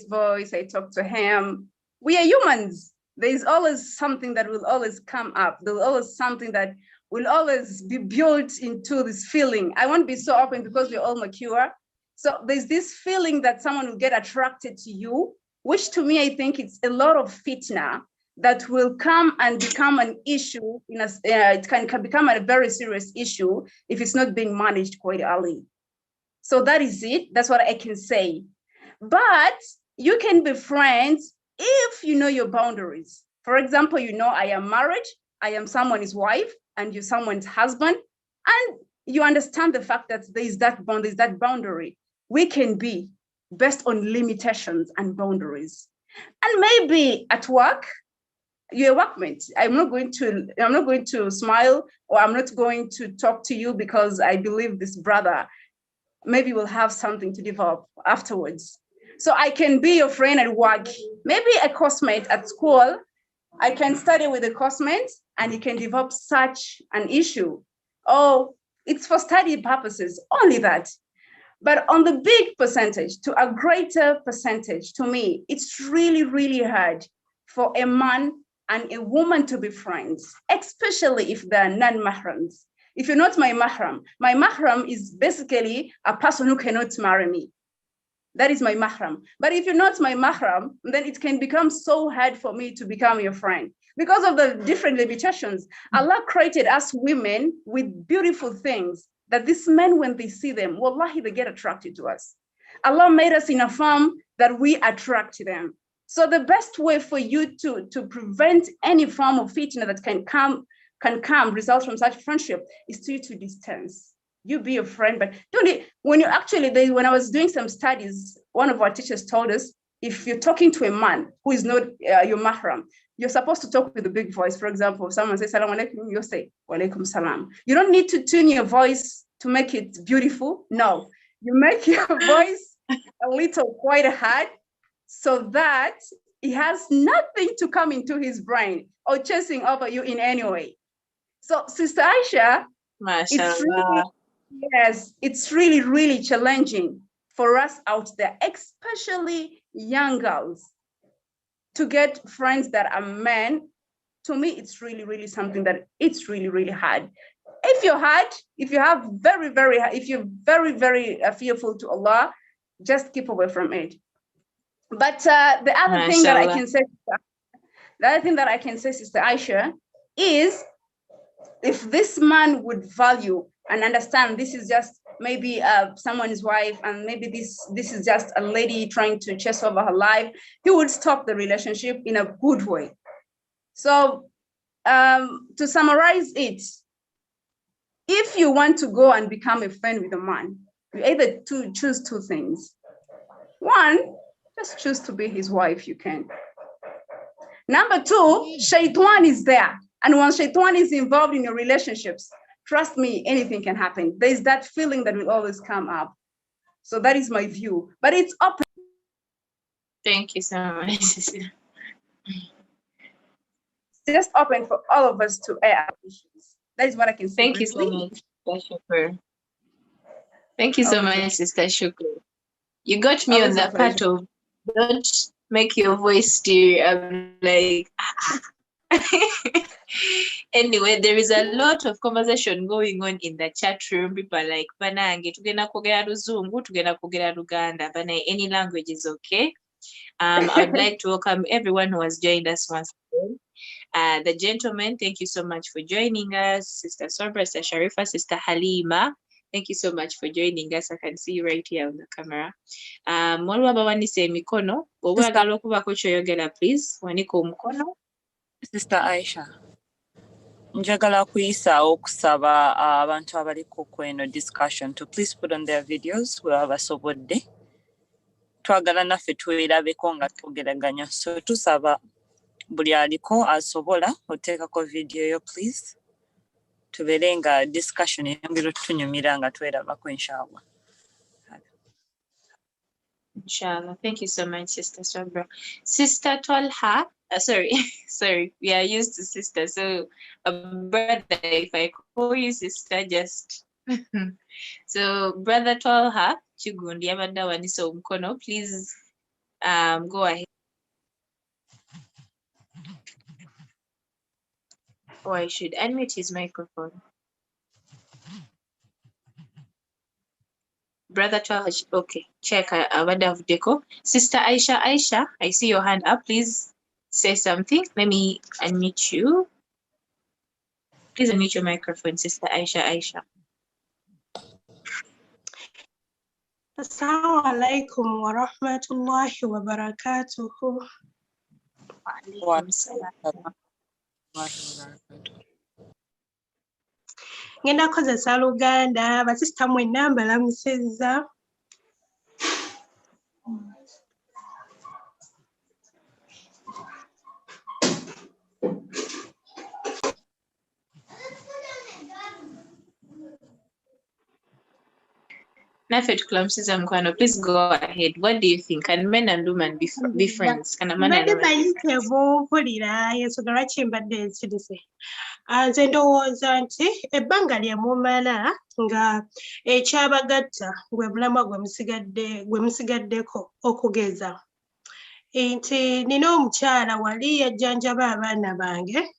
nice voice, I talk to him. We are humans. There's always something that will always come up. There's always something that will always be built into this feeling. I won't be so open because we're all mature. So there's this feeling that someone will get attracted to you, which to me, I think it's a lot of fitna that will come and become an issue. It can become a very serious issue if it's not being managed quite early. So that is it. That's what I can say. But you can be friends if you know your boundaries. For example, you know, I am married, I am someone's wife, and you're someone's husband, and you understand the fact that there's that bond, there's that boundary. We can be based on limitations and boundaries. And maybe at work, you're a workmate. I'm not going to smile, or I'm not going to talk to you because I believe this brother maybe we'll have something to develop afterwards. So I can be your friend at work, maybe a coursemate at school. I can study with a coursemate and you can develop such an issue. Oh, it's for study purposes, only that. But on the big percentage, to a greater percentage, to me, it's really, really hard for a man and a woman to be friends, especially if they're non-mahrams. If you're not my mahram is basically a person who cannot marry me. That is my mahram. But if you're not my mahram, then it can become so hard for me to become your friend. Because of the different limitations, Allah created us women with beautiful things that these men, when they see them, wallahi, they get attracted to us. Allah made us in a form that we attract them. So the best way for you to prevent any form of fitna that can come, result from such friendship, is to distance. You be a friend, but when I was doing some studies, one of our teachers told us, if you're talking to a man who is not your mahram, you're supposed to talk with a big voice. For example, if someone says salam alaikum, you say wa alaikum salam. You don't need to tune your voice to make it beautiful. No, you make your voice a little quite hard so that it has nothing to come into his brain or chasing over you in any way. So Sister Aisha, it's really, really challenging for us out there, especially young girls, to get friends that are men. To me, it's really, really something that it's really, really hard. If you're very, very fearful to Allah, just keep away from it. But the other thing that I can say, Sister Aisha, is if this man would value and understand this is just maybe someone's wife, and maybe this is just a lady trying to chase over her life, he would stop the relationship in a good way. So to summarize it, if you want to go and become a friend with a man, you either choose two things. One, just choose to be his wife, you can. Number two, shaitan is there. And once shaitan is involved in your relationships, trust me, anything can happen. There's that feeling that will always come up. So that is my view, but it's open. Thank you so much. It's just open for all of us to air our issues. That is what I can say. Thank you so much, Sister Shukr. Thank you so much, Sister Shukr. You got me on that part of don't make your voice steer. I'm like, Anyway, there is a lot of conversation going on in the chat room. People are like, Banange, tugenda kogera Luzungu, tugenda kogera Luganda, Bana, any language is okay. I'd like to welcome everyone who has joined us once again. The gentlemen, thank you so much for joining us. Sister Sobra, Sister Sharifah, Sister Halima, thank you so much for joining us. I can see you right here on the camera. Mwalimu wanise mikono, obwagala okubako kyoyogera please, waniko omukono. Sister Aisha, njagala kuyisaawo okusaba abantu abaliko kweno discussion to please put on their videos wherever basobodde. Twagala naffe twelabeko nga twogeraganya. So tusaba buli aliko asobola oteekako video yo please. Tubeere nga discussion eyongera otunyumira nga twerabako inshallah. Inshallah. Thank you so much, Sister Sobra. Sister Tolha, sorry, we are used to sister. So, brother, if I call you sister, just so brother Tolha, Chigundi Abanda Waniso Mkono, please Go ahead. Or I should unmute his microphone. Brother Charles, okay, check Avada Deco. Sister Aisha, I see your hand up. Please say something. Let me unmute you. Please unmute your microphone, Sister Aisha. Assalamu alaikum wa rahmatullahi wa barakatuhu. Ngenda kozesa Luganda, basista mwenna mbalamusizza. Nafet Kulamusiza Mkwano, please go ahead. What do you think? Can men and women be friends? Can a man and woman be friends? Mpulira ensonga lwaki mbadde nsirise. Nze ndowooza nti ebbanga lye mumala nga ekyabagatta gwe mulamwa gwe musigaddeko okugeza. Nti nina omukyala wali yajjanjaba abaana bange.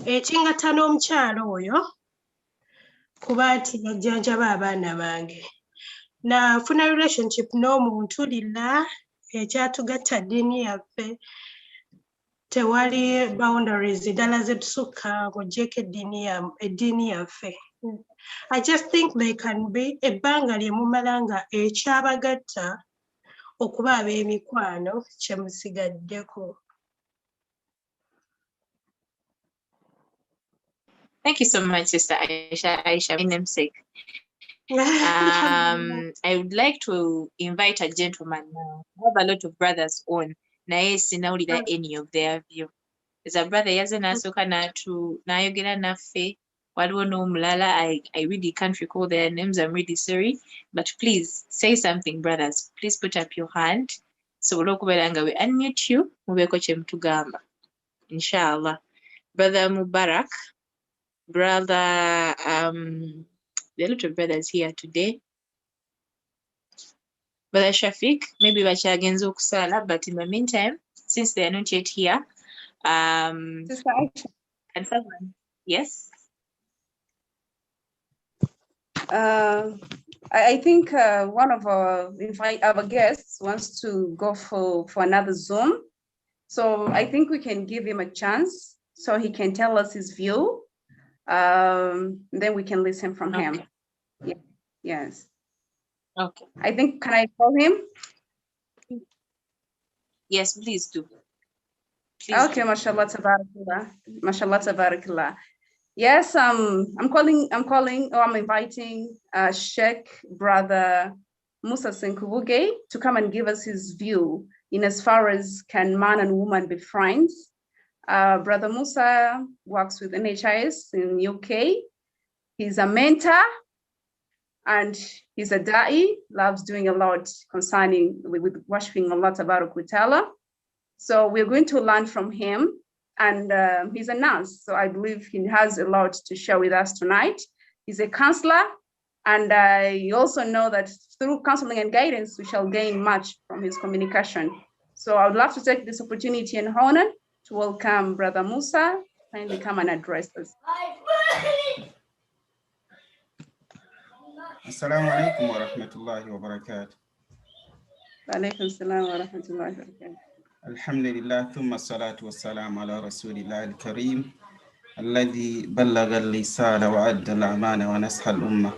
Ekingatta n'omukyala oyo kuba nti yajjanjaba abaana bange. Nafuna relationship n'omuntu lilla ekyatugatta ddiini yaffe. Tewali boundaries ddala zetusukka ng'oggyeko eddiini yaffe. I just think they can be ebbanga lye mumala nga ekyabagatta okuba ab'emikwano kye musigaddeko. Thank you so much, Sister Aisha, my namesake. I would like to invite a gentleman now. I have a lot of brothers on. Naye sinawulira any of their view. There's a brother yaze nasooka nayogera naffe. Waliwo n'omulala. I really can't recall their names. I'm really sorry. But please say something, brothers. Please put up your hand. So okubeera nga we unmute you. Mubeeko kye mutugamba. Inshallah. Brother Mubarak. Brother, there are a lot of brothers here today. Brother Shafiq, maybe bakyagenza okusala, but in the meantime, since they are not yet here, and someone, yes? I think one of our guests wants to go for another Zoom. So I think we can give him a chance so he can tell us his view. Then we can listen from him. Yeah. Yes. Okay. I think, can I call him? Yes, please do. Okay, mashallah tabarakallah. Mashallah tabarakallah. Yes, I'm inviting Sheikh Brother Musa Senkubuge to come and give us his view in as far as can man and woman be friends. Brother Musa works with NHIS in UK. He's a mentor and he's a da'i, loves doing a lot concerning with worshiping Allah Tabarak wa Ta'ala. So we're going to learn from him, and he's a nurse. So I believe he has a lot to share with us tonight. He's a counselor, and I also know that through counseling and guidance, we shall gain much from his communication. So I would love to take this opportunity and honor to welcome Brother Musa. Kindly come and address us. Assalamu alaikum wa rahmatullahi wa barakatuh. Wa alaikum salam wa rahmatullahi wa barakatuh. Alhamdulillah, thumma salatu wa salam ala rasulillah al-kareem alladhi ballaga al-lisala wa adda al-amana wa nasha al-ummah.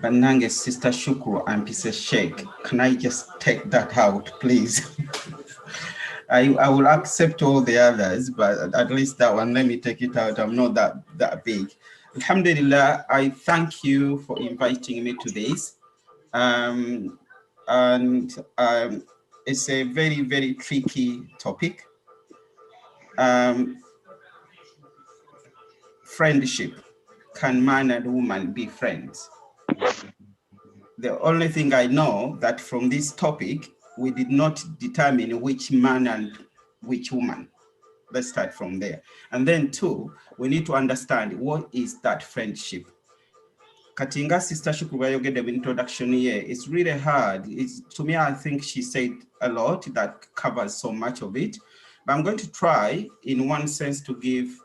Banange Sister Shukru and Mrs. Sheikh, can I just take that out, please? I will accept all the others, but at least that one, let me take it out. I'm not that big. Alhamdulillah, I thank you for inviting me to this. It's a very, very tricky topic. Friendship. Can man and woman be friends? The only thing I know that from this topic, we did not determine which man and which woman. Let's start from there. And then two, we need to understand what is that friendship. Katinga Sister Shukru yogede the introduction here. It's really hard. To me, I think she said a lot that covers so much of it. But I'm going to try, in one sense, to give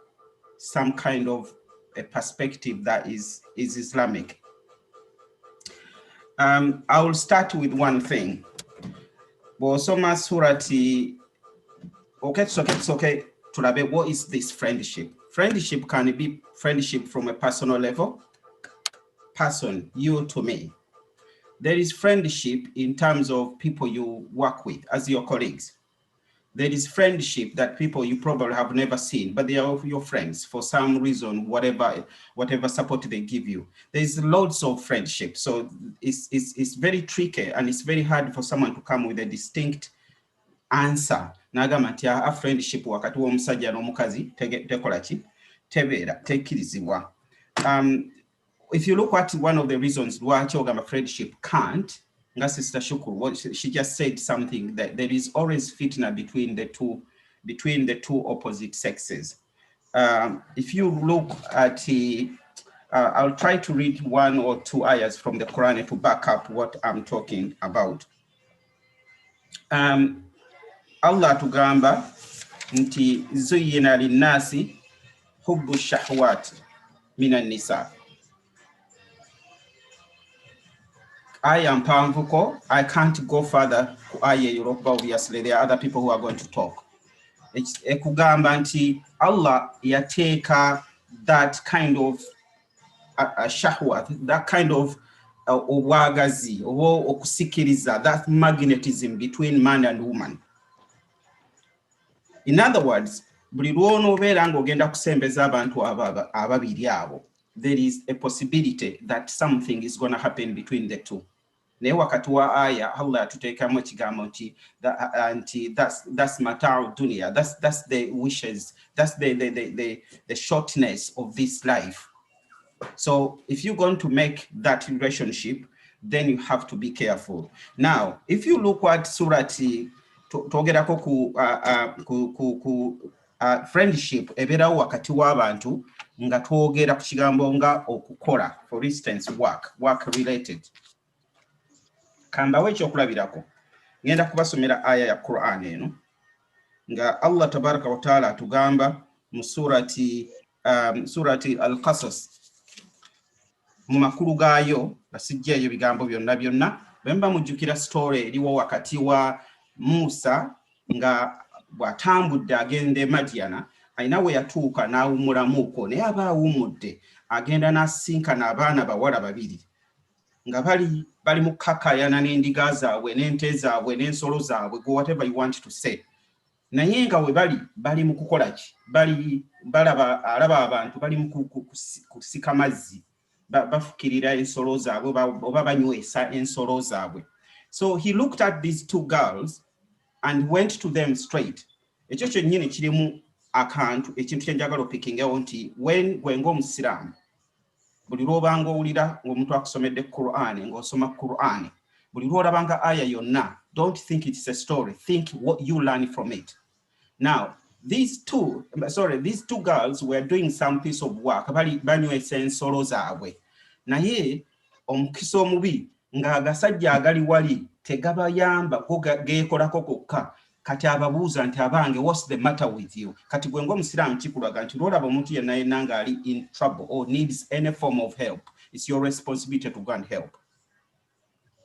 some kind of a perspective that is Islamic. I will start with one thing. Bosoma surati. Okay, it's okay. Tulabe, what is this friendship? Friendship can be friendship from a personal level. Person, you to me. There is friendship in terms of people you work with as your colleagues. There is friendship that people you probably have never seen, but they are your friends for some reason, whatever support they give you. There's loads of friendship. So it's very tricky and it's very hard for someone to come with a distinct answer. Nagamba nti a friendship wakati w'omusajja n'omukazi tekola ki tebeera tekkirizibwa. If you look at one of the reasons why ogamba friendship can't, nga Sister Shukuru, she just said something that there is always fitna between the two opposite sexes. If you look at I'll try to read one or two ayahs from the Quran to back up what I'm talking about. Allah tugamba nti zuyyina linnasi hubbu shahwat minan nisa. I am Pamvuko. I can't go further. Obviously, there are other people who are going to talk. It's ekugamba nti Allah yateka that kind of shahwat, that kind of obwagazi, okusikiriza, that magnetism between man and woman. In other words, buli lwono obeera ng'ogenda kusembeza abantu ababiri abo, there is a possibility that something is going to happen between the two. Naye wakati wa aya Allah atuteekamu ekigambo nti that's mata'u dunya, that's the wishes, that's the shortness of this life. So if you're going to make that relationship, then you have to be careful. Now, if you look at surati togerako ku friendship eberawo wakati w'abantu nga twogera ku kigambo nga okukola, for instance work related. Kambawe ekyokulabirako ngenda kubasomera aya ya Quran eno nga Allah tabaraka wa taala tugamba mu surati al-Qasas mu makulu gaayo basijjayo bigambo byonna bemba mujjukira story eriwo wakati wa Musa nga bwatambudde agende Madiana ayina we yatuuka n'awummulamuuko naye aba awummudde agenda n'asinkana abaana bawala babiri nga bali mu kakayana n'endiga zaabwe n'ente zaabwe n'ensolo zaabwe, whatever you want to say. Naye nga we bali mu kukola ki? Alaba abantu bali mu kusika mazzi, bafukirira ensolo zaabwe oba banywesa ensolo zaabwe. So he looked at these two girls and went to them straight. Ekyo kyennyini kirimu akantu ekintu kyenjagala opikingeo nti gwe ng'omusiraamu buli lw'obanga owulira ng'omuntu akusomedde Qur'an ng'osoma Qur'an buli lw'olabanga aya yonna, don't think it's a story, think what you learn from it. Now these two girls were doing some piece of work, banywesa ensolo zaabwe, naye omukisa omubi ng'agasajja agali wali tegabayamba go geekolako kokka. Kati ababuuza nti abange, what's the matter with you? Kati gwe ng'omusiraamu kikulaga nti lwolaba omuntu yenna yenna ng'ali in trouble or needs any form of help, it's your responsibility to go and help.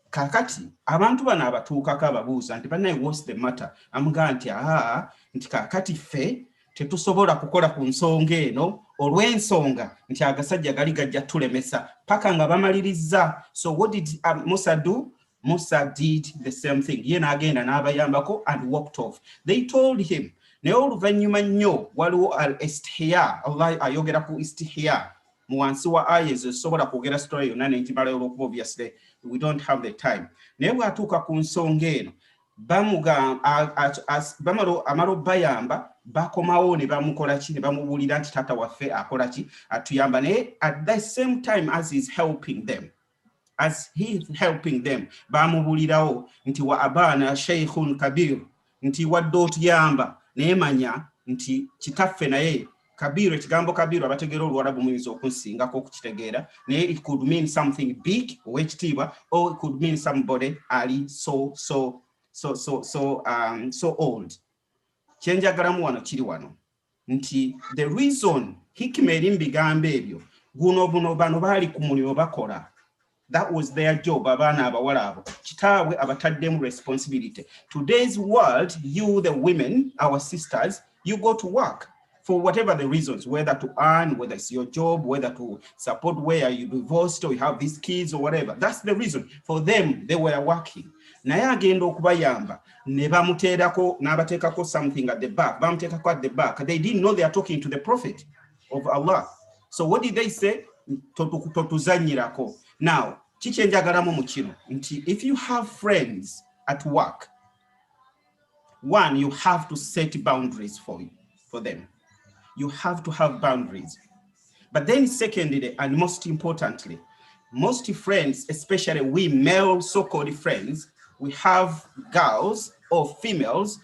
Kakati abantu bano abatuukako ababuuza nti bannaye what's the matter? Amugaa nti kakati ffe tetusobola kukola ku nsonga eno olw'ensonga nti agasajja gali gajja tulemesa paka nga bamaliriza. So what did Musa do? Musa did the same thing. Yena agenda n'abayambako and walked off. They told him, naye oluvannyuma nnyo waliwo al-istihya. Allah ayogera ku istihya. Mu wansi wa aya ezo sobola kwogera story yonna n'entimala y'olwokuba, obviously we don't have the time. Naye bw'atuuka ku nsonga eno amala bayamba bakomawo ne bamukola ki, ne bamubuulira nti taata waffe akola ki, atuyamba. Naye at the same time as he's helping them, bamubulirawo nti wa abana sheikhun kabir, nti wadde otuyamba naye manya nti kitaffe naye Kabiru, ekigambo kabiru abategeera Oluwarabu muyinza okunsingako okukitegeera naye it could mean something big owekitiibwa, or it could mean somebody ali so old. Kyenjagalamu wano kiri wano nti the reason hikima eri mu bigambo ebyo buno bano baali ku mulimu bakola. That was their job. Abaana abawala abo kitaabwe abataddemu responsibility. Today's world, you the women, our sisters, you go to work for whatever the reasons, whether to earn, whether it's your job, whether to support where you divorced or you have these kids or whatever. That's the reason. For them, they were working. Naye agenda okubayamba ne bamuteerako n'abateekako something at the back. Bamuteekako at the back. They didn't know they are talking to the prophet of Allah. So what did they say? Totuzanyirako. Now, chichenjagalamu mu kino nti if you have friends at work, one, you have to set boundaries for them. You have to have boundaries. But then secondly, and most importantly, most friends, especially we male so-called friends, we have girls or females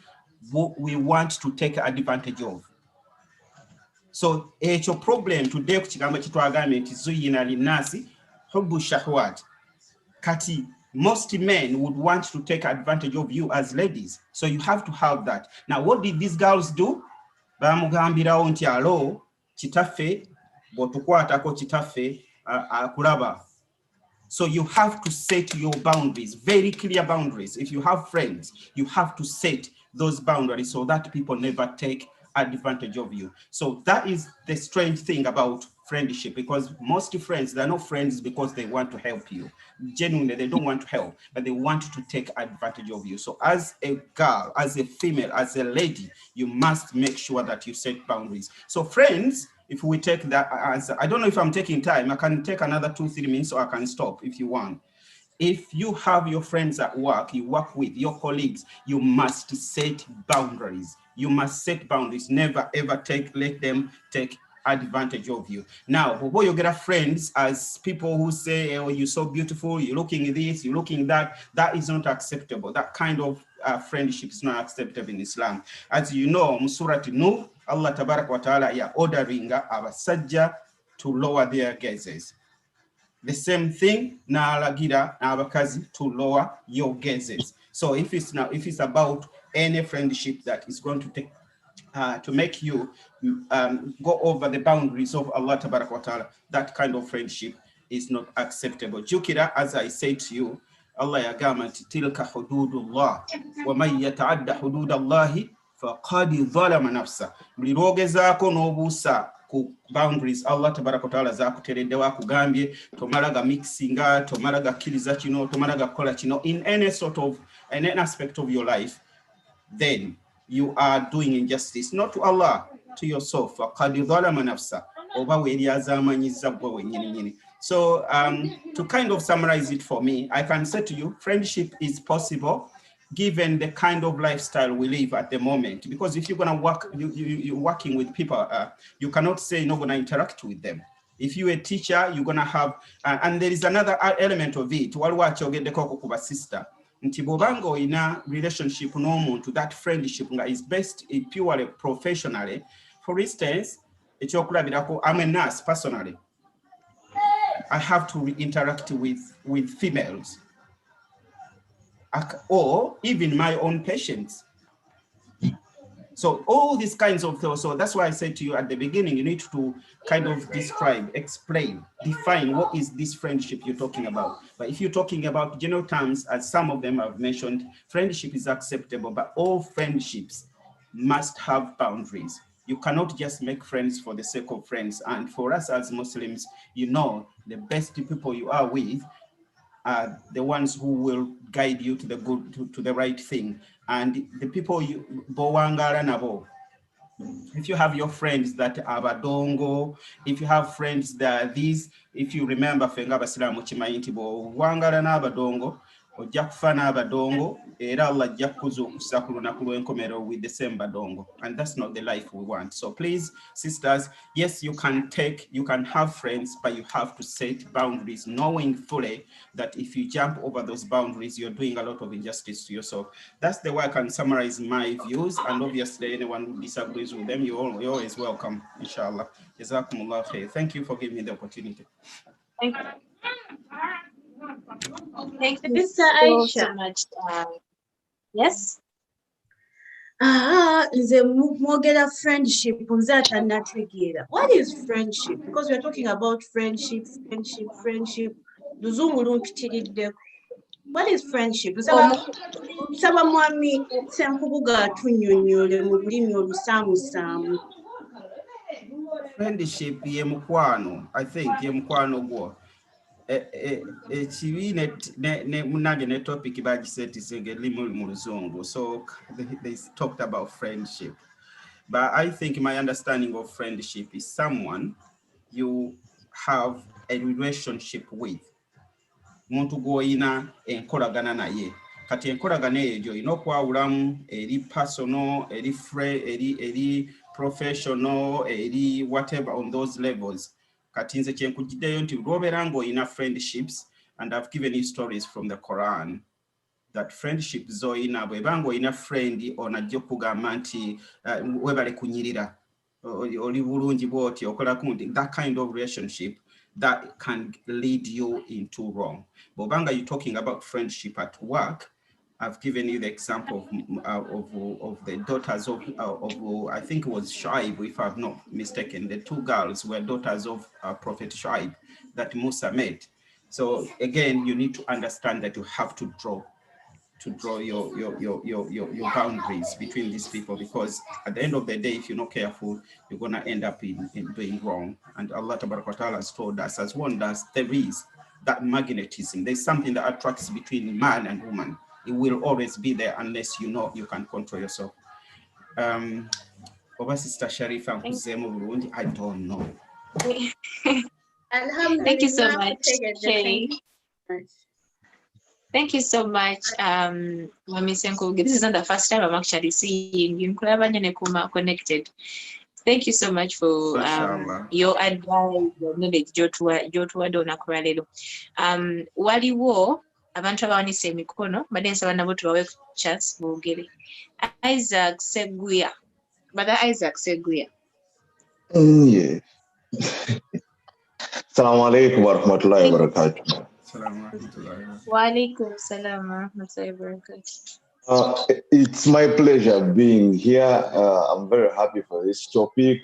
who we want to take advantage of. So ekyo problem today ku kigambo kitwagambye nti zuyina linnasi hubbu shahwat. Kati most men would want to take advantage of you as ladies. So you have to have that. Now what did these girls do? Bamugambirawo nti alo kitaffe bw'otukwatako kitaffe akulaba. So you have to set your boundaries, very clear boundaries. If you have friends, you have to set those boundaries so that people never take advantage of you. So that is the strange thing about friendship, because most friends, they're not friends because they want to help you. Genuinely, they don't want to help, but they want to take advantage of you. So as a girl, as a female, as a lady, you must make sure that you set boundaries. So friends, if we take that answer, I don't know if I'm taking time. I can take another 2-3 minutes, or I can stop if you want. If you have your friends at work, you work with your colleagues, you must set boundaries. You must set boundaries. Never ever let them take advantage of you. Now, before you get friends as people who say, oh, you're so beautiful, you're looking this, you're looking that, that is not acceptable. That kind of friendship is not acceptable in Islam. As you know, Surah Nuh, Allah Tabarak wa Ta'ala ya ordering abasajja to lower their gazes. The same thing n'alagira abakazi to lower your gazes. So if it's about any friendship that is going to take to make you go over the boundaries of Allah Tabarak wa Ta'ala, that kind of friendship is not acceptable. Jukira, as I said to you, Allah yagamba nti tilka hududullah wa man yata'adda hududallahi faqad zalama nafsa. Buli lwogezaako n'obuusa ku boundaries Allah Tabarak wa Ta'ala zakutereddewo akugambye tomalaga mixinga, tomalaga kkiriza kino, tomalaga kukola kino in any aspect of your life, then you are doing injustice, not to Allah, to yourself. So to kind of summarize it for me, I can say to you, friendship is possible given the kind of lifestyle we live at the moment. Because if you're going to work, you're working with people, you cannot say you're not going to interact with them. If you're a teacher, you're going to have, and there is another element of it. Sister. Nti bw'obanga olina relationship n'omuntu, that friendship is based purely professionally. For instance, ekyokulabirako, I'm a nurse personally. I have to interact with females or even my own patients. So all these kinds of things. So that's why I said to you at the beginning, you need to kind of describe, explain, define what is this friendship you're talking about. But if you're talking about general terms, as some of them have mentioned, friendship is acceptable, but all friendships must have boundaries. You cannot just make friends for the sake of friends. And for us as Muslims, you know, the best people you are with are the ones who will guide you to the good, to the right thing. And the people you bowangala nabo. If you have your friends that are badongo, if you have friends that are these, if you remember Fenga Basilamu Chimainti bowangala na badongo, ojja kufa n'abadongo era Allah ajja kukuzuukusa ku lunaku lw'enkomerero with the same badongo, and that's not the life we want. So please, sisters, yes, you can have friends, but you have to set boundaries, knowing fully that if you jump over those boundaries, you're doing a lot of injustice to yourself. That's the way I can summarize my views, and obviously anyone who disagrees with them, you're always welcome, inshallah. Jazakumullah khair. Thank you for giving me the opportunity. Thank you. Thank you Mr. so Aisha. much. Yes? Nze mwogera friendship nze atannategeera. What is friendship? Because we're talking about friendship. Luzungu lumpitiriddeko. What is friendship? Nsaba mwami Ssenkubuga atunnyonnyole mu bulimi olusaamusaamu. Friendship ye mukwano, I think ye mukwano gwo. Ekibi ne munange ne topic bagisetisenge limu mu Luzungu, so they talked about friendship. But I think my understanding of friendship is someone you have a relationship with. Muntu goyina enkolagana naye. Kati enkolagana eyo ino kwawulamu eri personal, eri professional, eri whatever on those levels. Kati nze kyenkujiddeyo nti lw'obeera ng'olina friendships, and I've given you stories from the Quran, that friendship zoyina bw'eba ng'olina friend onajja okugamba nti webale kunyirira oli bulungi bw'oti okola kundi, that kind of relationship that can lead you into wrong. Bobanga, you're talking about friendship at work. I've given you the example of the daughters of I think it was Shaib, if I'm not mistaken. The two girls were daughters of Prophet Shaib that Musa met. So again, you need to understand that you have to draw your boundaries between these people, because at the end of the day, if you're not careful, you're going to end up in doing wrong. And Allah Ta'ala has told us, as one does, there is that magnetism. There's something that attracts between man and woman. It will always be there unless you know you can control yourself. Over Sister Sharifah, I don't know. Thank you so much, Sheikh. Thank you so much, Mami Senko. This is not the first time I'm actually seeing you. Connected. Thank you so much for your advice, your knowledge. Waliwo abantu abawanise emikono badde nsaba nabo tubawe chance boogere. Isaac Seguya. Brother Isaac Seguya. Yeah. Assalamu alaikum wa rahmatullahi wa barakatuh. Wa alaikum salam wa rahmatullahi wa barakatuh. It's my pleasure being here. I'm very happy for this topic.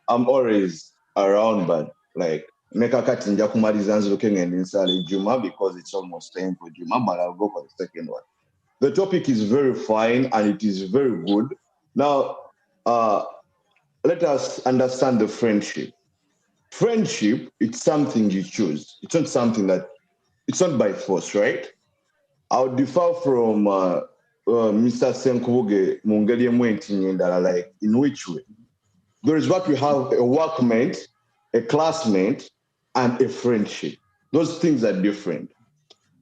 I'm always around, but like Mekakati Njakumari's looking and inside Juma because it's almost time for Juma, but I'll go for the second one. The topic is very fine and it is very good. Now, let us understand the friendship. Friendship, it's something you choose. It's not something that, it's not by force, right? I would differ from Mr. Senkubuge Mungeli Mwentin that are like, in which way? There is what we have, a workmate, a classmate, and a friendship. Those things are different.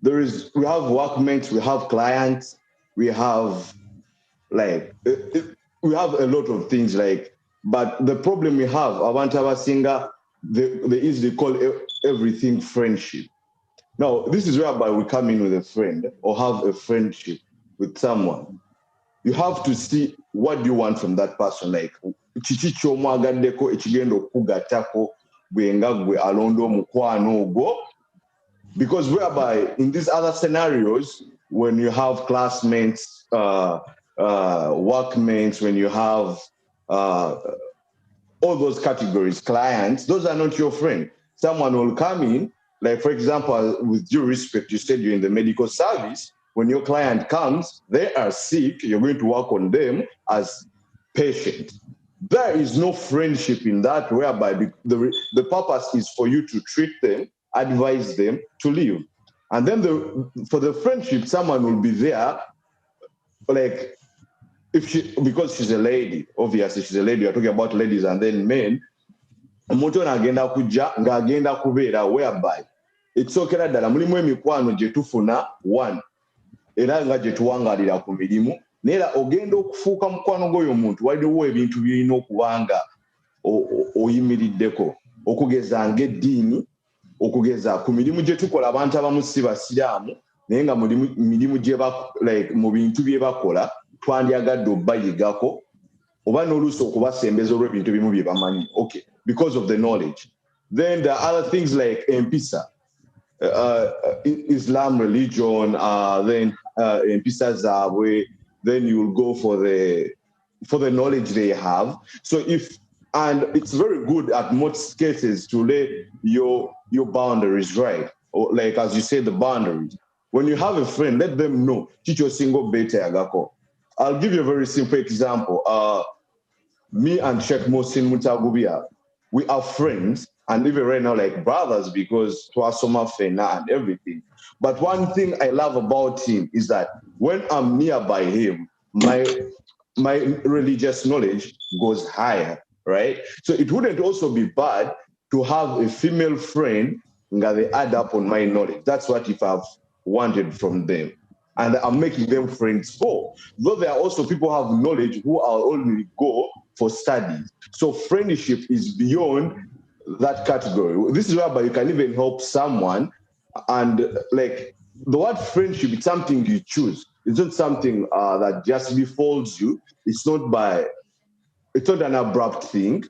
We have workmates, we have clients, we have like, we have a lot of things like, but the problem we have, Avantava Singer, they easily call everything friendship. Now, this is whereby we come in with a friend or have a friendship with someone. You have to see what you want from that person. Like, because whereby in these other scenarios, when you have classmates, workmates, when you have all those categories, clients, those are not your friend. Someone will come in, like for example, with due respect, you said you're in the medical service. When your client comes, they are sick, you're going to work on them as patients. There is no friendship in that, whereby the purpose is for you to treat them, advise them to live. And then for the friendship, someone will be there, like, because she's a lady, obviously she's a lady, you're talking about ladies and then men, whereby ekisookera ddala mulimu emikwano gye tufuna one era nga gye tuwangalira ku mirimu naye era ogenda okufuuka mukwano gw'oyo omuntu waliwo ebintu birina okuba nga oyimiriddeko okugeza ng'eddiini okugeza ku mirimu gye tukola abantu abamu si basiraamu naye nga mirimu mu bintu bye bakola twandyagadde obbayigako oba n'oluusi okubasembeza olw'ebintu bimu bye bamanyi okay because of the knowledge. Then there are other things like empisa, Islam religion, then empisa zaabwe, then you will go for the knowledge they have. So and it's very good at most cases to lay your boundaries right, or like as you say, the boundaries. When you have a friend, let them know. Chicho single beta yagako. I'll give you a very simple example. Me and Sheikh Mohsin Mutagubia, we are friends, and even right now like brothers because Twasoma Fena and everything. But one thing I love about him is that when I'm nearby him, my religious knowledge goes higher, right? So it wouldn't also be bad to have a female friend that they add up on my knowledge. That's what if I've wanted from them. And I'm making them friends for. Though there are also people who have knowledge who are only go for studies. So friendship is beyond that category. This is whereby you can even help someone. And like the word friendship, it's something you choose. It's not something that just befalls you. It's not an abrupt thing.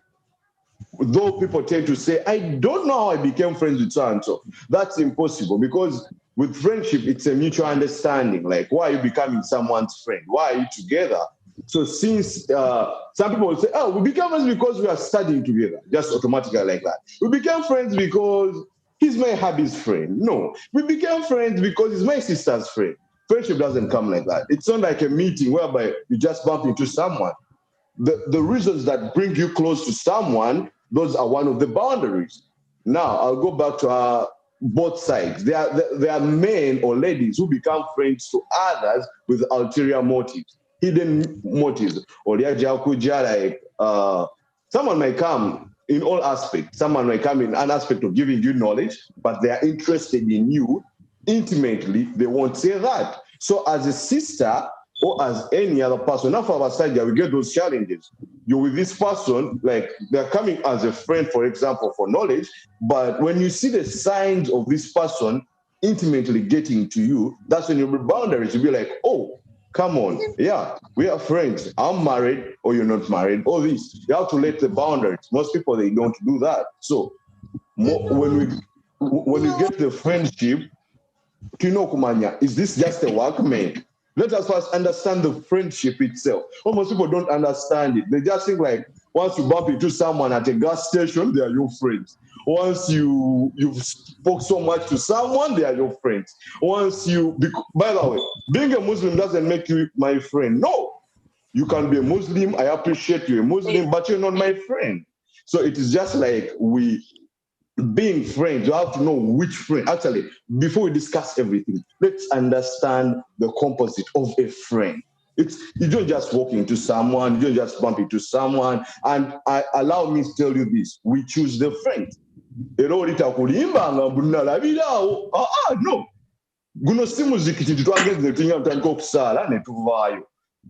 Though people tend to say, I don't know how I became friends with so-and-so. That's impossible because with friendship, it's a mutual understanding. Like, why are you becoming someone's friend? Why are you together? So since some people will say, oh, we became friends because we are studying together, just automatically like that. We became friends because he's my hubby's friend. No, we became friends because he's my sister's friend. Friendship doesn't come like that. It's not like a meeting whereby you just bump into someone. The reasons that bring you close to someone, those are one of the boundaries. Now, I'll go back to both sides. There are men or ladies who become friends to others with ulterior motives, hidden motives. Or like someone might come in all aspects. Someone might come in an aspect of giving you knowledge, but they are interested in you intimately. They won't say that. So as a sister, or as any other person, now for our side, we get those challenges. You're with this person, like they're coming as a friend, for example, for knowledge, but when you see the signs of this person intimately getting to you, that's when you'll be boundaries. You'll be like, oh, come on, yeah, we are friends. I'm married, or you're not married, all this. You have to let the boundaries. Most people, they don't do that. So when we get the friendship, Kino Kumanya, is this just a workmate? Let us first understand the friendship itself. Almost people don't understand it. They just think like once you bump into someone at a gas station, they are your friends. Once you've spoke so much to someone, they are your friends. By the way, being a Muslim doesn't make you my friend. No, you can be a Muslim. I appreciate you're a Muslim, but you're not my friend. So it is just like being friends, you have to know which friend. Actually, before we discuss everything, let's understand the composite of a friend. You don't just walk into someone, you don't just bump into someone. And allow me to tell you this, we choose the friend. No.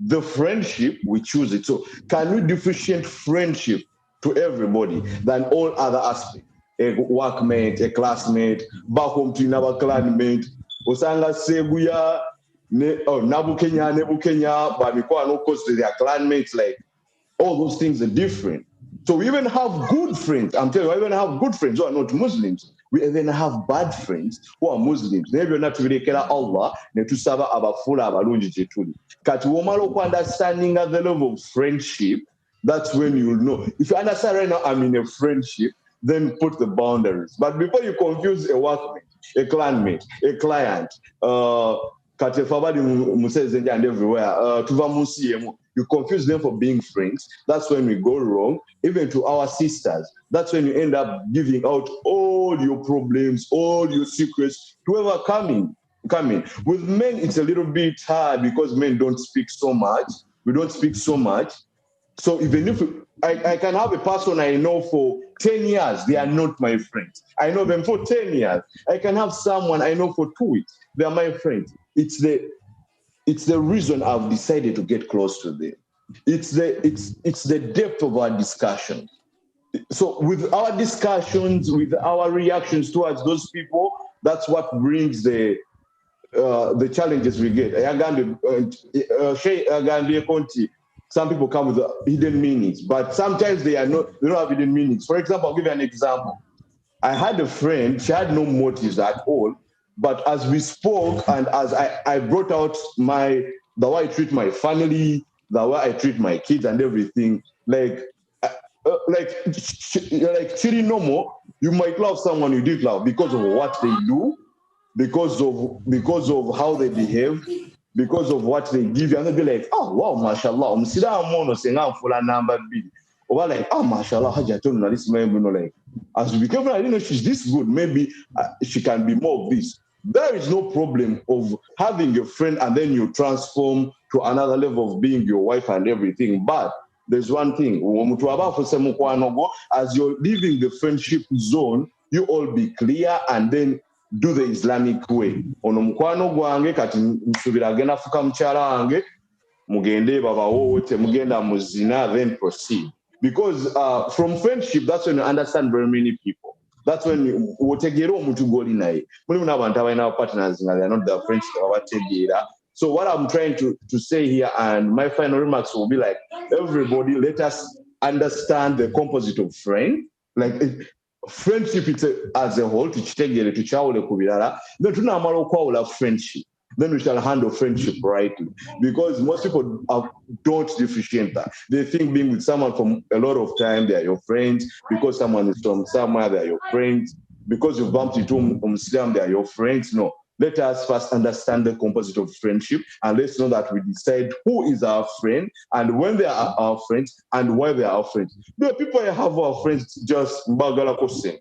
The friendship, we choose it. So can we differentiate friendship to everybody than all other aspects? A workmate, a classmate, back home to another clanmate, Osanga Sebuya, Nabu Kenya, but no cause to their clanmates, like all those things are different. So we even have good friends. I'm telling you, we even have good friends who are not Muslims. We even have bad friends who are Muslims. Never not to rekera Allah, ne to saba abafula abalungi jetuli. Kati womalo understanding at the level of friendship, that's when you will know. If you understand right now, I'm in a friendship, then put the boundaries. But before you confuse a workmate, a clanmate, a client, and everywhere, you confuse them for being friends. That's when we go wrong. Even to our sisters, that's when you end up giving out all your problems, all your secrets to whoever coming. With men, it's a little bit hard because men don't speak so much. We don't speak so much. So even if I can have a person I know for 10 years, they are not my friends. I know them for 10 years. I can have someone I know for 2 weeks. They are my friends. It's the reason I've decided to get close to them. It's the depth of our discussion. So with our discussions, with our reactions towards those people, that's what brings the challenges we get. Some people come with hidden meanings, but sometimes they don't have hidden meanings. For example, I'll give you an example. I had a friend, she had no motives at all, but as we spoke and as I brought out the way I treat my family, the way I treat my kids and everything, like chili normal, you might love someone you did love because of what they do, because of how they behave, because of what they give you, and they'll be like, oh wow, mashallah, or like, oh mashallah, like, as we become, I didn't know she's this good, maybe she can be more of this. There is no problem of having a friend and then you transform to another level of being your wife and everything. But there's one thing, as you're leaving the friendship zone, you all be clear and then do the Islamic way. Ono mukwano gwange kati nsubira agenda fuka mukyala wange mugende baba wote mugenda muzina, then proceed. Because from friendship, that's when you understand very many people. That's when you wotegera omuntu goli naye. Mulimu n'abantu abalina partners nga they are not their friends abategeera. So what I'm trying to say here, and my final remarks will be like, everybody, let us understand the composite of friend. Like friendship as a whole, tukitegere tukyawule ku birala. Then tunamala okwawula friendship. Then we shall handle friendship rightly. Because most people don't differentiate that. They think being with someone for a lot of time, they are your friends. Because someone is from somewhere, they are your friends. Because you've bumped into Muslim, they are your friends. No. Let us first understand the composite of friendship, and let's know that we decide who is our friend and when they are our friends and why they are our friends. There are people I have our friends just bagala kose.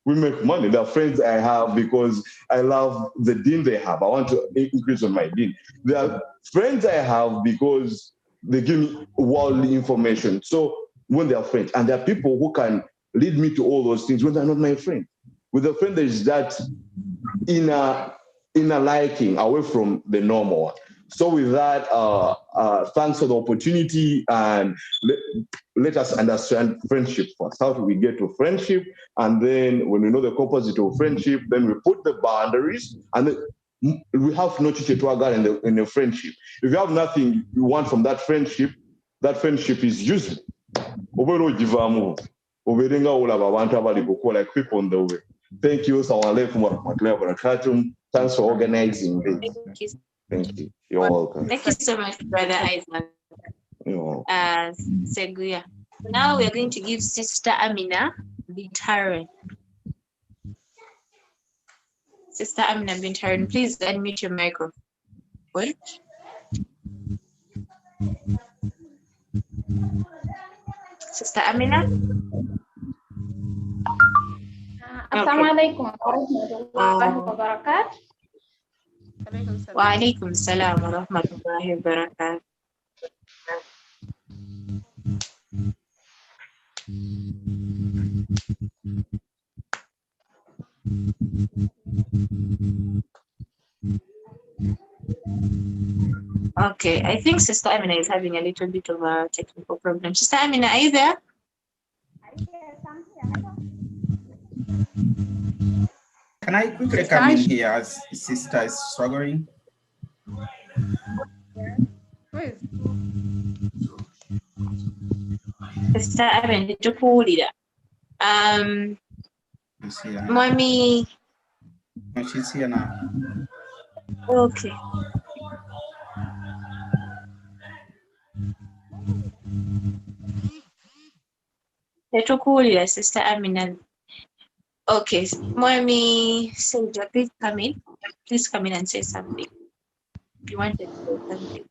We make money. They're friends I have because I love the deen they have. I want to increase on my deen. They are friends I have because they give me worldly information. So when they are friends, and there are people who can lead me to all those things when they're not my friend. With a friend, there is that inner liking away from the normal one. So with that, thanks for the opportunity, and let us understand friendship first. How do we get to friendship? And then when we know the composite of friendship, then we put the boundaries, and then we have no teacher to our in the friendship. If you have nothing you want from that friendship is useless. Like people on the way. Thank you. Thanks for organizing this. Thank you. You're welcome. Thank you so much, Brother Isaac. Seguya. Now we're going to give Sister Amina bint Harun. Sister Amina bint Harun, please unmute your microphone. Sister Amina. Assalamualaikum warahmatullahi wabarakatuh. Wa alaikum salam wa rahmatullahi wa barakatuh. Okay, I think Sister Amina is having a little bit of a technical problem. Sister Amina, are you there? Can I quickly come in here as sister is struggling? Sister Amina, did you pull it? Mommy. No, she's here now. Okay. Let Sister Amina. Okay, Mommy, Sandra, please come in. Please come in and say something. If you wanted to say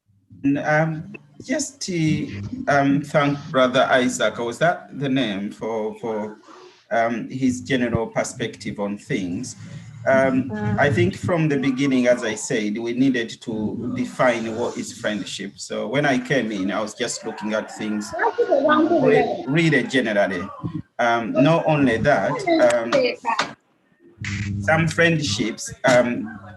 something. Just to thank Brother Isaac. Was that the name for his general perspective on things? I think from the beginning, as I said, we needed to define what is friendship. So when I came in, I was just looking at things really generally. Not only that, some friendships,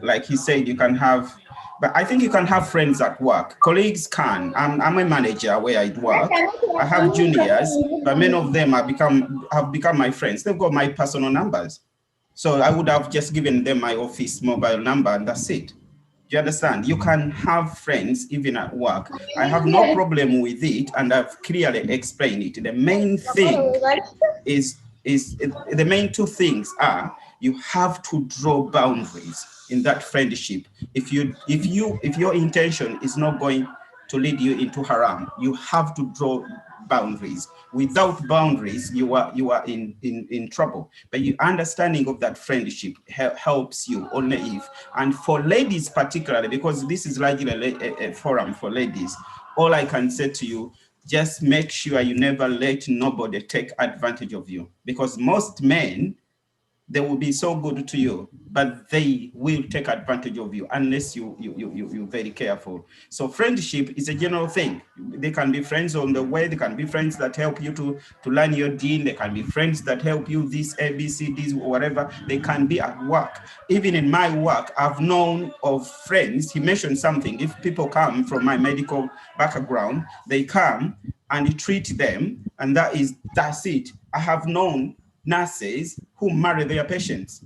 like he said, you can have, but I think you can have friends at work. Colleagues can. I'm a manager where I work. I have juniors, but many of them have become my friends. They've got my personal numbers. So I would have just given them my office mobile number and that's it. Do you understand? You can have friends even at work. I have no problem with it, and I've clearly explained it. The main thing is the main two things are you have to draw boundaries in that friendship. If your intention is not going to lead you into haram, you have to draw boundaries. Without boundaries, you are in trouble. But your understanding of that friendship helps you only if, and for ladies particularly, because this is largely a forum for ladies, all I can say to you, just make sure you never let nobody take advantage of you, because most men, they will be so good to you, but they will take advantage of you unless you're very careful. So friendship is a general thing. They can be friends on the way. They can be friends that help you to learn your deen. They can be friends that help you this ABCDs, whatever. They can be at work. Even in my work, I've known of friends. He mentioned something. If people come from my medical background, they come and treat them, and that's it. I have known nurses who marry their patients.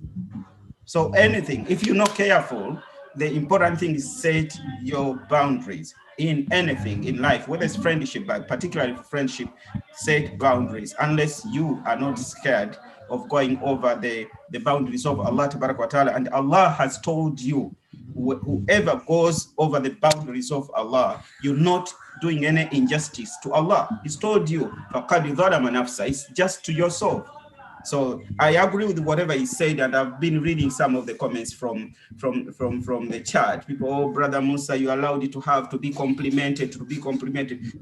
So anything, if you're not careful, the important thing is set your boundaries in anything in life, whether it's friendship, but particularly friendship, set boundaries, unless you are not scared of going over the boundaries of Allah Ta'ala. And Allah has told you, whoever goes over the boundaries of Allah, you're not doing any injustice to Allah. He's told you, it's just to yourself. So I agree with whatever he said, and I've been reading some of the comments from the chat. People, oh, Brother Musa, you allowed it to be complimented,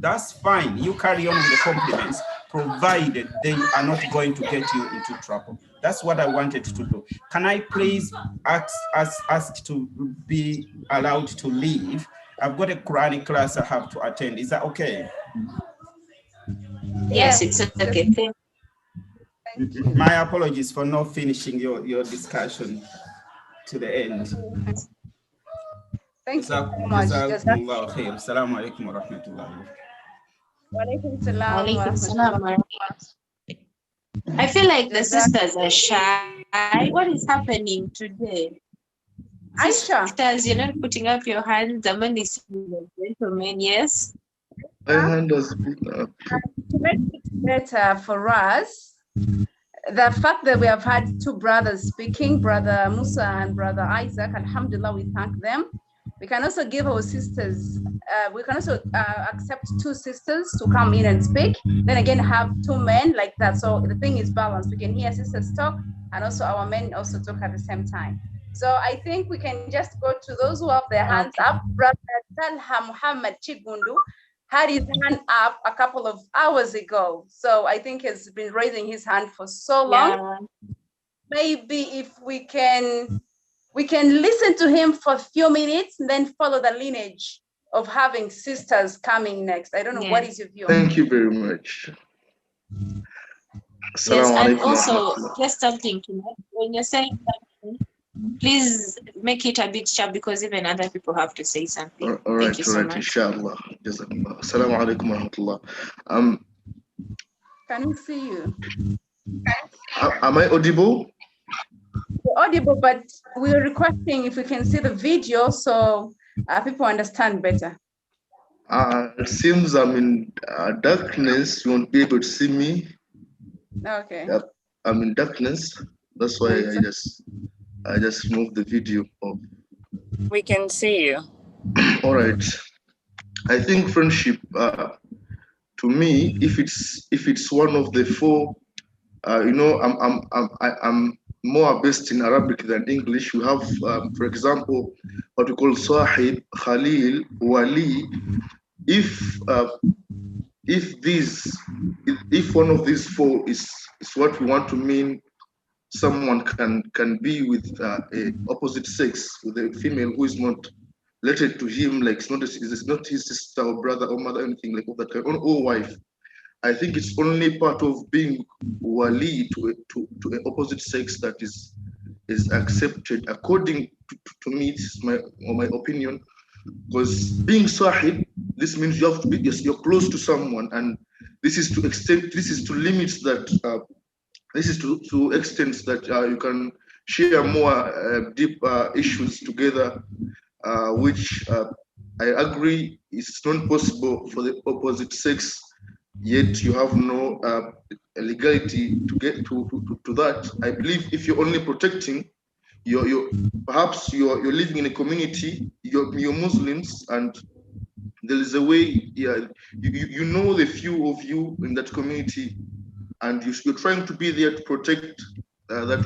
That's fine. You carry on with the compliments, provided they are not going to get you into trouble. That's what I wanted to do. Can I please ask to be allowed to leave? I've got a Quranic class I have to attend. Is that okay? Yes, it's okay. Thank you. My apologies for not finishing your discussion to the end. Thank you so much. Assalamu alaikum wa rahmatullahi. Walaikum salam. I feel like the sisters are shy. What is happening today? Aisha, Sisters, you're not putting up your hands. The man is gentlemen, yes? My hand has been up. To make it better for us, the fact that we have had two brothers speaking, Brother Musa and Brother Isaac, alhamdulillah, we thank them. We can also give our sisters, we can also accept two sisters to come in and speak. Then again, have two men like that. So the thing is balanced. We can hear sisters talk and also our men also talk at the same time. So I think we can just go to those who have their hands up. Brother Talha Muhammad Chigundu had his hand up a couple of hours ago. So I think he's been raising his hand for so long. Yeah. Maybe if we can listen to him for a few minutes and then follow the lineage of having sisters coming next. I don't know, what is your view? Thank you very much. Yes, and also just something to know, when you're saying something, please make it a bit sharp because even other people have to say something. All right, Thank you so much. Inshallah. Assalamu alaikum wa rahmatullah. Can we see you? Am I audible? You're audible, but we're requesting if we can see the video so people understand better. It seems I'm in darkness. You won't be able to see me. Okay. I'm in darkness. That's why I just moved the video off. We can see you. All right. I think friendship, to me, if it's one of the four, I'm more based in Arabic than English. We have, for example, what we call Sahib, Khalil, Wali. If one of these four is what we want to mean someone can be with a opposite sex, with a female who is not related to him, like it's not his sister or brother or mother, anything like that kind, or wife. I think it's only part of being wali to an opposite sex that is accepted, according to me. It's my opinion. Because being sahib, this means you have to be, you're close to someone, and this is to limits that this is to extents that you can share more deep issues together, which I agree is not possible for the opposite sex, yet you have no legality to get to that. I believe if you're only protecting, perhaps you're living in a community, you're Muslims, and there is a way, you know the few of you in that community, and you're trying to be there to protect that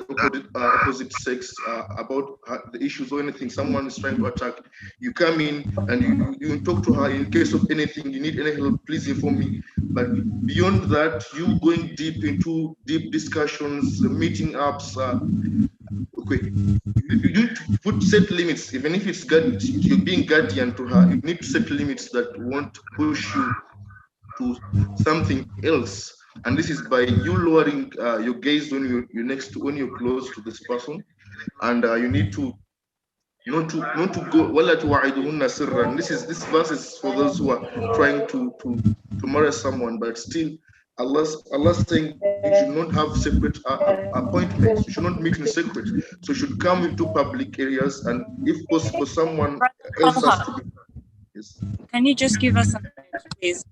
opposite sex about the issues or anything someone is trying to attack. You come in and you talk to her in case of anything, you need any help, please inform me. But beyond that, you going deep into deep discussions, meeting ups, okay, you need to put set limits. Even if you're being guardian to her, you need to set limits that won't push you to something else. And this is by you lowering your gaze when you're close to this person, and you need to not to go wala tuwa'iduhunna sirran. This verse is for those who are trying to marry someone, but still Allah's saying you should not have separate appointments. You should not meet in secret. So you should come into public areas, and if possible, someone else has to be. Yes. Can you just give us a minute, please?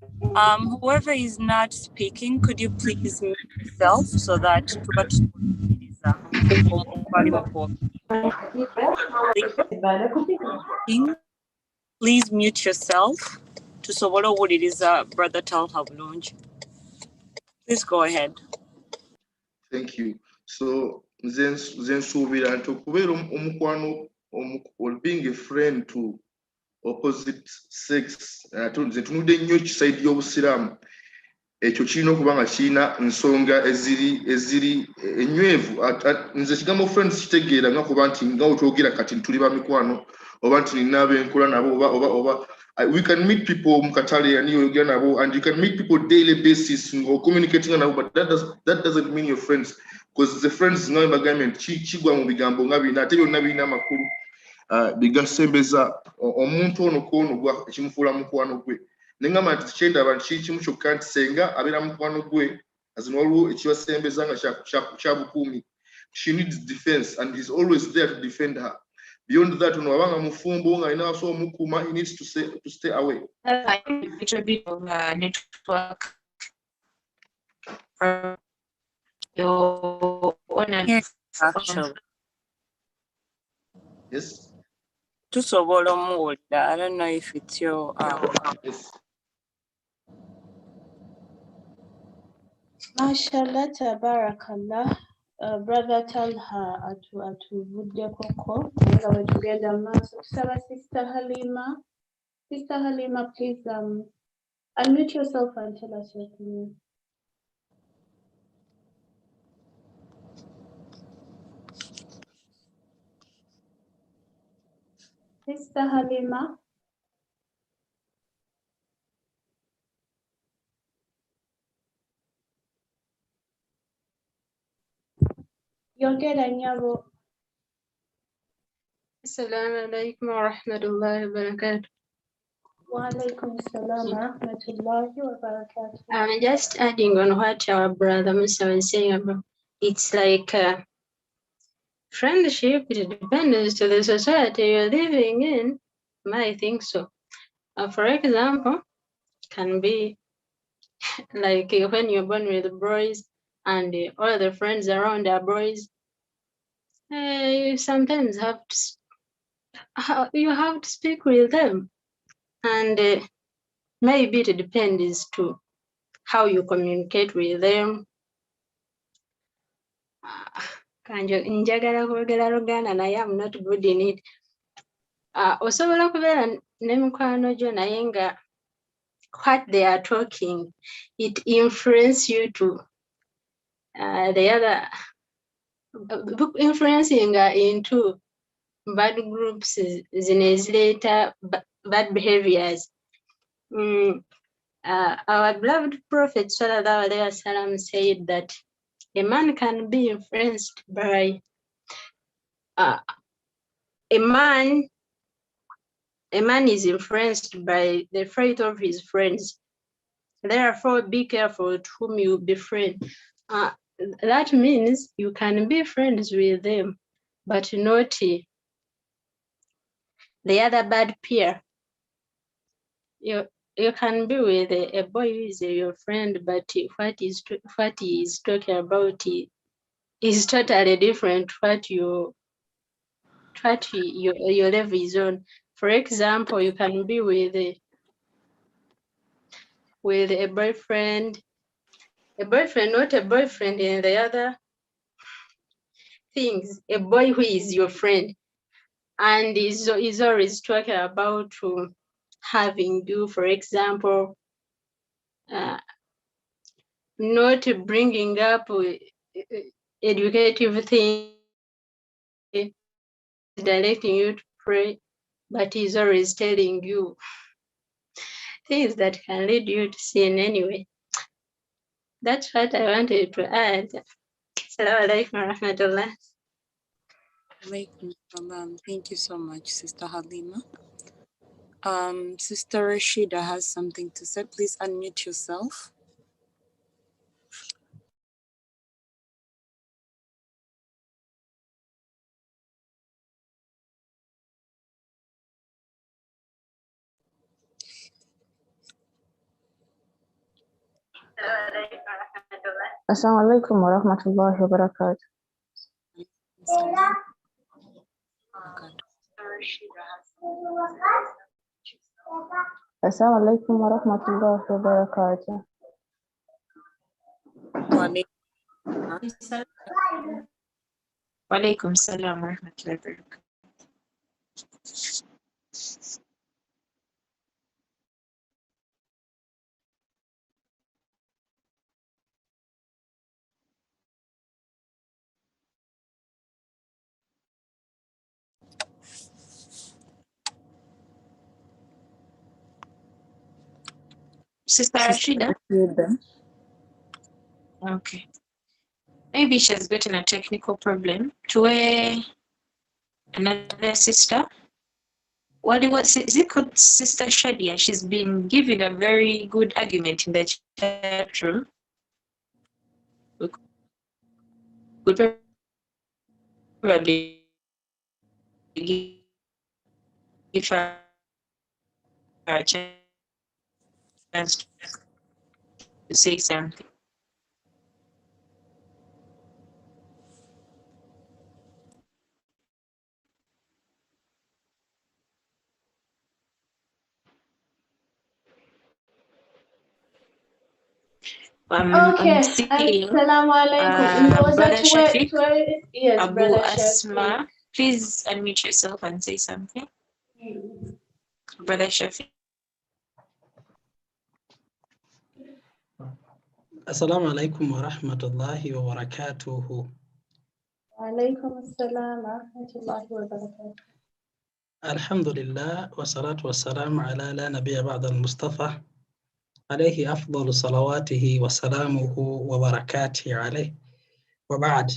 Whoever is not speaking, could you please mute yourself so that please mute yourself to sobola what it is, Brother Talha Bulungi. Please go ahead. Thank you. So then Subira to or being a friend to opposite sex, tunude nnyo kisayidi y'obusiraamu ekyo kirina okuba nga kirina ensonga eziri enywevu. Nze kigambo friends kitegeera nga kuba nti nga otwogera kati tuli ba mikwano oba nti nina abenkola nabo oba we can meet people mu katale aniyogera nabo, and you can meet people daily basis or communicating nabo, but that doesn't mean you're friends, because the friends nga bagambye kigwa mu bigambo nga bina ate byonna birina amakulu bigasembeza omuntu ono kono gwa kimufuula mukwano gwe. Nengamba nti kyenda abantu kimu kyokka nti senga abeera mukwano gwe azina waliwo ekibasembeza nga kya bukuumi. She needs defense, and he's always there to defend her. Beyond that, ono wabanga mufumbo nga alina aso omukuma, he needs to stay away. It's a bit of a network. Your Yes, actually. Yes. To sobola muwulira. I don't know if it's your Yes. Mashallah, tabarakallah. Brother Talha atuvudde koko nga bwe tugenda mu maaso tusaba Sister Halima. Sister Halima, please unmute yourself and tell us your opinion. Sister Halima. Yongera nyabo. Assalamu alaikum wa rahmatullahi wa barakatuh. Wa alaikum assalam wa rahmatullahi wa barakatuh. I'm just adding on what our brother Musa was saying about it's like friendship. It depends to the society you're living in. I think so. For example, can be like when you're born with boys and all the friends around are boys. You sometimes have to speak with them, and maybe it depends to how you communicate with them. Njagala kwogera Luganda naye I'm not good in it. Osobola kubeera ne mukwano gyo naye nga what they are talking, it influences you to the other influencing into bad groups later bad behaviors. Our beloved Prophet Sallallahu Alaihi Wasallam said that a man can be influenced by a man is influenced by the fate of his friends. Therefore, be careful with whom you befriend. That means you can be friends with them, but not the other bad peer. You can be with a boy who is your friend, but what he is talking about is totally different. What your level is on. For example, you can be with a boyfriend, not a boyfriend in the other things, a boy who is your friend, and is always talking about having you, for example, not bringing up educative things, directing you to pray, but he's always telling you things that can lead you to sin anyway. That's what I wanted to add. Assalamu alaikum wa rahmatullah. Thank you so much, Sister Halima. Sister Rashida has something to say. Please unmute yourself. Assalamu alaikum wa rahmatullahi wa barakatuh. Assalamu alaikum wa rahmatullahi wa barakatuh. Wa alaikum salam wa rahmatullahi wa barakatuh. Sister Rashida? Okay. Maybe she's gotten a technical problem. To another sister. Is it called Sister Shadia? She's been giving a very good argument in the chat room. We could probably give her a chance to say something. Okay, assalamu alaikum. Brother Shafiq, Yes, Abu Brother Asma, Shafiq. please unmute yourself and say something. Brother Shafiq. Assalamu alaikum wa rahmatullahi wa barakatuhu. Wa alaikum assalam wa rahmatullahi wa barakatuh. Alhamdulillah wa salatu wa salam ala la nabiyya ba'da al-Mustafa alayhi afdalu salawatihi wa salamuhu wa barakatihi alayhi wa ba'd.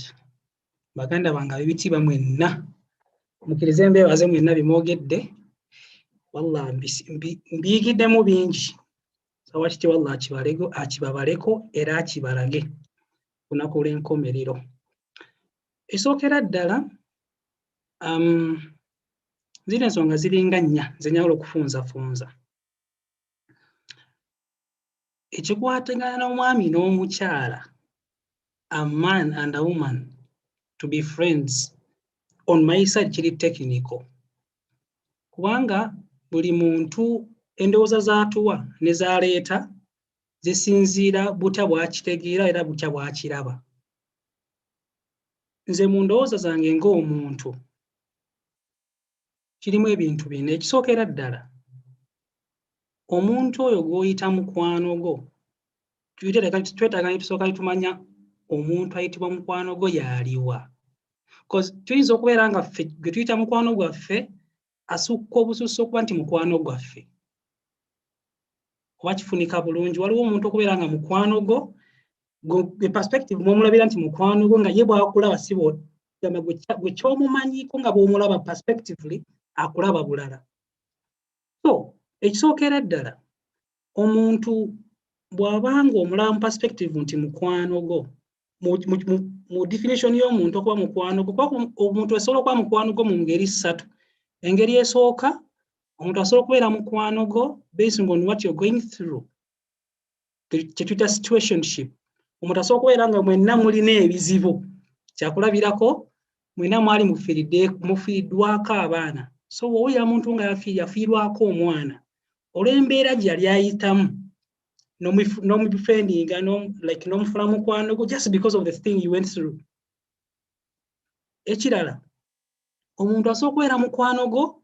Baganda banga bibitibwa mwenna mukirize mbebaze mwenna bimwogedde wallah mbiyigiddemu bingi sawakiti wallah akibabaleko era akibalage kunaku lw'enkomerero. Esookera ddala ziri ensonga ziringa nnya zenjagala okufunzafunza. Ekikwatagana n'omwami n'omukyala, a man and a woman to be friends, on my side kiri technical. Kubanga buli muntu endowooza z'atuwa ne z'aleeta zisinziira butya bw'akitegeera era butya bw'akiraba. Nze mu ndowooza zange ng'omuntu kirimu ebintu bino. Ekisookera ddala, omuntu oyo gw'oyita mukwano gwo, twetaaga ne tusooka ne tumanya omuntu ayitibwa mukwano gwo y'aliwa. because tuyinza okubeera nga ffe gwe tuyita mukwano gwaffe asukka obususse okuba nti mukwano gwaffe oba kifunika bulungi. Waliwo omuntu okubeera nga mukwano go perspective mwomulabira nti mukwano go nga ye bw'akulaba sibo gwe kyomumanyiiko nga bw'omulaba perspectively akulaba bulala. So ekisookera ddala omuntu bw'abanga omulaba mu perspective nti mukwano go mu definition y'omuntu okuba mukwano go, omuntu asobola okuba mukwano go mu ngeri ssatu. Engeri esooka, omuntu asobola okubeera mukwano go based on what you're going through, kye tuyita situationship. Omuntu asobola okubeera nga mwenna mulina ebizibu, kyakulabirako mwenna mwali mufiiriddwako abaana. So bw'owulira muntu nga yafiirwako omwana olw'embeera gye yali ayitamu n'omubefriendinga n'omufuna mukwano go just because of the thing you went through. Ekirala, omuntu asobola okubeera mukwano go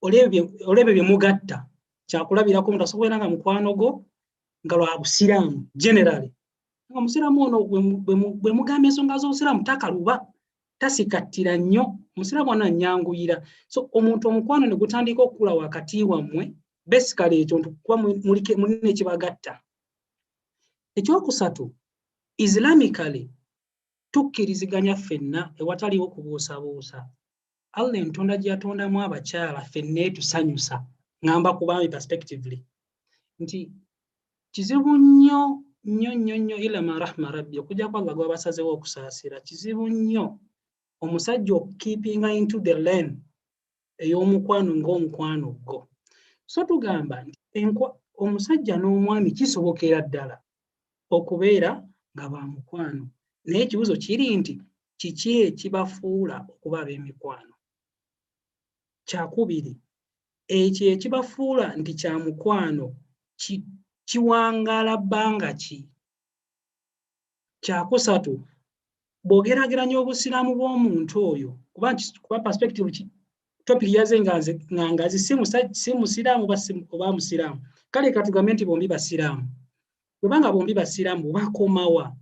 olw'ebyo bye mugatta. Kyakulabirako omuntu asobola okubeera nga mukwano go nga lwa busiraamu generally. Nga musiraamu ono bwe mugamba ensonga z'obusiraamu takaluba, tasikattira nnyo, musiraamu ono annyanguyira. So omuntu omukwano ne gutandika okukula wakati wammwe, basically ekyo kuba mulina ekibagatta. Ekyokusatu, Islamically tukkiriziganya ffenna ewataliwo kubuusabuusa. Allah entonda gye yatondamu abakyala ffenna tusanyusa, ngamba ku baami perspectively, nti kizibu nnyo ila ma rahma rabbi okujjako Allah gwabasazewo okusaasira. Kizibu nnyo omusajja okukeepinga into the lane ey'omukwano ng'omukwano gwo. So tugamba nti omusajja n'omwami kisobokera ddala okubeera nga ba mukwano, naye ekibuzo kiri nti kiki ekibafuula okuba ab'emikwano? Kyakubiri, ekyo ekibafuula nti kya mukwano kiwangaala bbanga ki? Kyakusatu, bw'ogerageranya obusiraamu bw'omuntu oyo, kuba perspective topic yaze ngangazi si musiraamu oba musiraamu, kale katugambe nti bombi basiraamu. Kubanga bombi basiraamu bakomawa,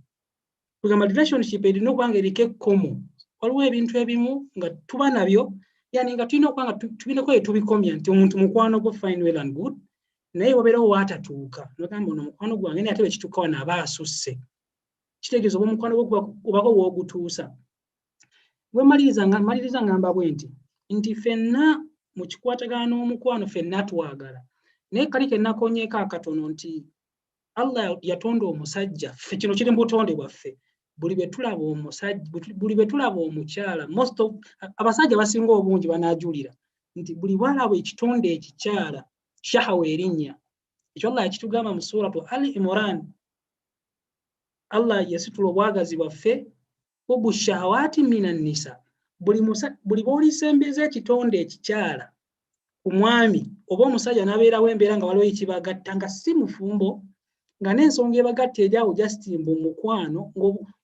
tugamba relationship erina okuba nga eriko ekkomo. Waliwo ebintu ebimu nga tuba nabyo yani nga tulina okuba nga tubinako tubikomya nti omuntu mukwano gwo fine well and good, naye wabeerawo waatatuuka nogamba ono mukwano gwange naye ate bwe kituuka wano aba asusse. Kitegeeza oba omukwano gwo obako w'ogutuusa. Bwe maliriza ngamba bwe nti ffenna mu kikwatagana n'omukwano ffenna twagala, naye kali ke nakonyeeko akatono nti Allah yatonda omusajja, ffe kino kiri mu butonde bwaffe, buli bwe tulaba omukyala, most of abasajja basinga obungi banaajulira nti buli bwalaba ekitonde ekikyala shahawa erinnya. Ekyo Allah yakitugamba mu suratu Ali Imran. Allah yasitula obwagazi bwaffe hubbu shahawati minan nisa. Buli bw'olisembeza ekitonde ekikyala ku mwami oba omusajja n'abeerawo embeera nga waliwo ekibagatta nga si mufumbo, nga n'ensonga ebagatta eryawo just mbu mukwano,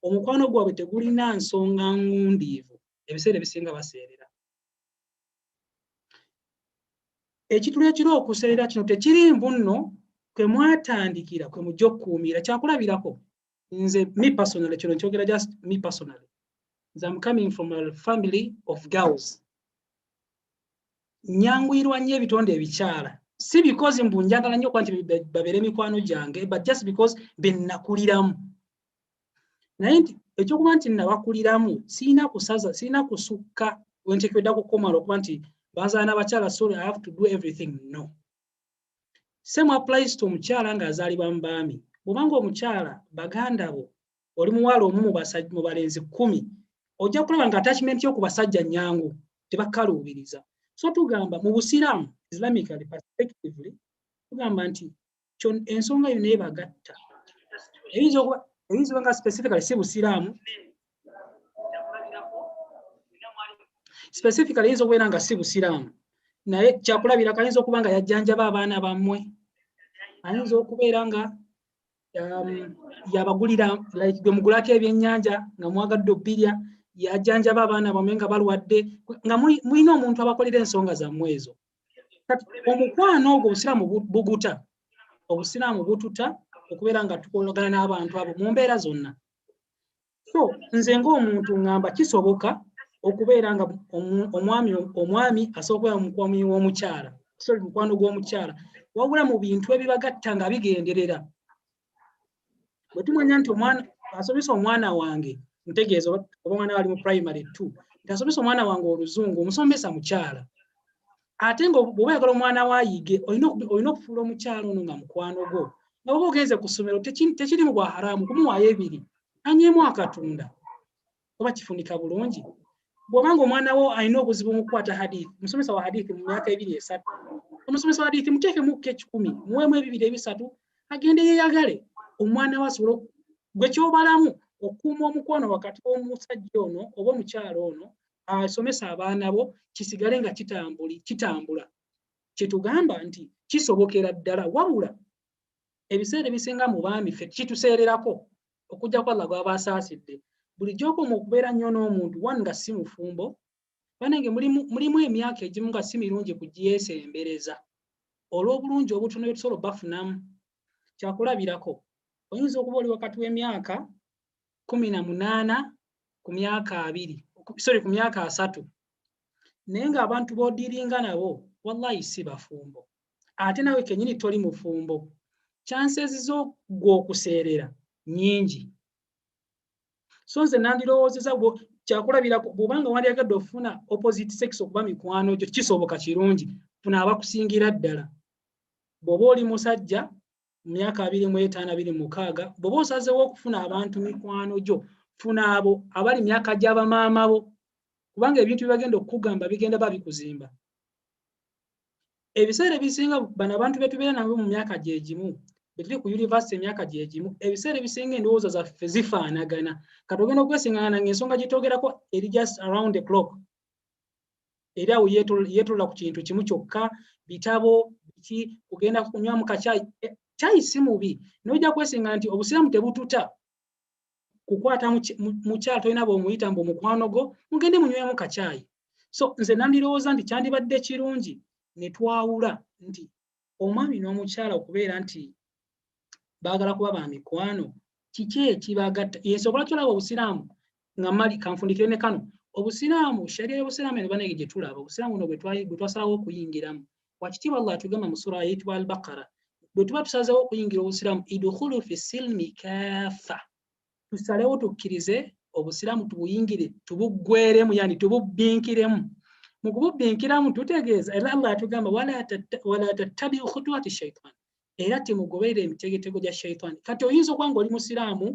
omukwano gwabwe tegulina nsonga ngundiivu, ebiseera ebisinga baseerera. Ekituli ekiri okuseerera kino tekiri mbu nno kwe mwatandikira kwe mujja okukuumira. Kyakulabirako nze me personally, kino nkyogera just me personally, I'm coming from a family of girls. Nyanguyirwa nnyo ebitonde ebikyala, si because mbu njagala nnyo kwa nti babeere mikwano gyange, but just because bennakuliramu. Naye nti ekyokuba nti nabakuliramu sirina kusukka wenteekeddwa kukomala okuba nti bazaana abakyala sorry I have to do everything. No. Same applies to omukyala ng'azaalibwa mu baami. Bw'obanga omukyala baganda bo oli muwala omu mu balenzi 10, ojja kulaba nga attachment yo ku basajja nnyangu, tebakaluubiriza. So tugamba mu busiraamu Islamically perspectively tugamba nti ensonga yo neebagatta. Eyinza okuba nga specifically si busiraamu, specifically eyinza okubeera nga si busiraamu, naye kyakulabirako ayinza okuba nga yajjanjaba abaana bammwe, ayinza okubeera nga yabagulira like gwe mugulako ebyennyanja nga mwagadde obbirya, yajjanjaba abaana bammwe nga balwadde, nga mulina omuntu abakolera ensonga zammwe ezo. Omukwano ogwo obusiraamu buguta, obusiraamu bututa okubeera nga tukolagana n'abantu abo mu mbeera zonna. So nze ng'omuntu ngamba kisoboka okubeera nga omwami asooka mukwano w'omukyala sorry mukwano gw'omukyala wabula mu bintu ebibagatta nga bigenderera bwe tumanya nti omwana asomesa omwana wange ntegeeza oba omwana ali mu primary 2 ntasomesa omwana wange oluzungu omusomesa mukyala ate nga bw'oyagala omwana waayige olina okufuula omukyala ono nga mukwano gwo nga bw'oba ogenze ku ssomero tekiri mu bwa haramu kumuwaayo ebiri anyeemu akatunda oba kifunika bulungi bw'obanga omwana wo alina obuzibu mu kukwata hadithi omusomesa wa hadithi mu myaka 2-3 omusomesa wa hadithi muteekemu ke 10 muweemu 2-3 agende yeeyagale omwana we asobole gwe kyobalamu okuuma omukwano wakati w'omusajja ono oba omukyala ono asomesa abaana bo kisigale nga kitambula kyetugamba nti kisobokera ddala wabula ebiseera ebisinga mu baami ffe kituseererako okujja kwa Allah gw'aba asaasidde bulijjo okoma okubeera nnyo n'omuntu wanu nga si mufumbo banange mulimu emyaka egimu nga si mirungi kugyesembereza olw'obulungi obutono bwe tusobola bafunamu kyakulabirako oyinza okuba oli wakati w'emyaka 18 ku myaka 3 naye ng'abantu b'odiringa nabo wallahi si bafumbo ate nawe kenyini toli mufumbo chances zo gw'okuseerera nyingi so nze nandirowoozeza kyakulabirako bw'obanga wandyagadde ofuna opposite sex okuba mikwano gyo kisoboka kirungi funa abakusingira ddala bw'oba oli musajja mu myaka 25-26 bw'oba osazeewo okufuna abantu mikwano gyo funa abo abali myaka gy'abamaama bo kubanga ebintu bibagenda okukugamba bigenda babikuzimba ebiseera ebisinga bano abantu betubeera nabo mu myaka gyegimu betuli ku university emyaka gyegimu ebiseera ebisinga endowooza zaffe zifaanagana kati ogenda okwesingana nange ensonga gitogerako eri just around the clock era awo yeetolola ku kintu kimu kyokka bitabo biki kugenda kunywamu kacaayi caayi si mubi nojja kwesingana nti obusiraamu tebututa kukwata mukyala tolina bw'omuyita mbu omukwano gwo mugende munywemu kacaayi so nze nandirowooza nti kyandibadde kirungi ne twawula nti omwami n'omukyala okubeera nti baagala kuba ba mikwano kiki ekibagatta yensobola kyolaba obusiraamu nga mali kanfundikire ne kano obusiraamu sharia y'obusiraamu eno banege gye tulaba obusiraamu no bwe twasalawo okuyingiramu wakitiibwa Allah atugamba mu sura eyitibwa al-Baqara bwe tuba tusazeewo okuyingira obusiraamu idkhulu fi silmi kaafa tusalewo tukkirize obusiraamu tubuyingire tubuggweremu yani tububbinkiremu mu kububbinkiramu tutegeeza era Allah atugamba wala tattabi'u khutuwati shaitan era temugoberera emitegetego gya shaitan kati oyinza okuba nga oli musiraamu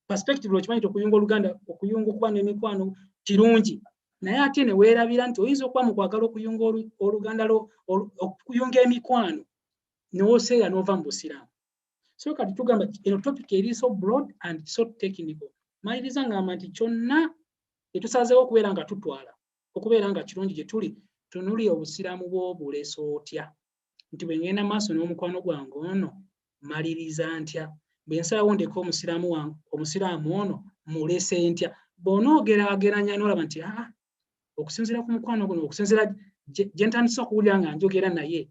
perspective okimanyi okuyunga oluganda okuyunga okuba n'emikwano kirungi naye ate ne weerabira nti oyinza okuba mu kwagala okuyunga oluganda okuyunga emikwano n'oseera n'ova mu busiraamu so kati tugamba eno topic eri so broad and so technical maliriza ngamba nti kyonna tetusazeewo okubeera nga tutwala okubeera nga kirungi gye tuli tunuli obusiraamu bw'obuleso otya nti bwe ngenda maaso n'omukwano gwange ono maliriza ntya bwe nsalawo ndeka omusiraamu ono mulese ntya bw'onoogeraageranya n'olaba nti okusinziira ku mukwano guno okusinziira gye ntandise okuwulira nga njogera naye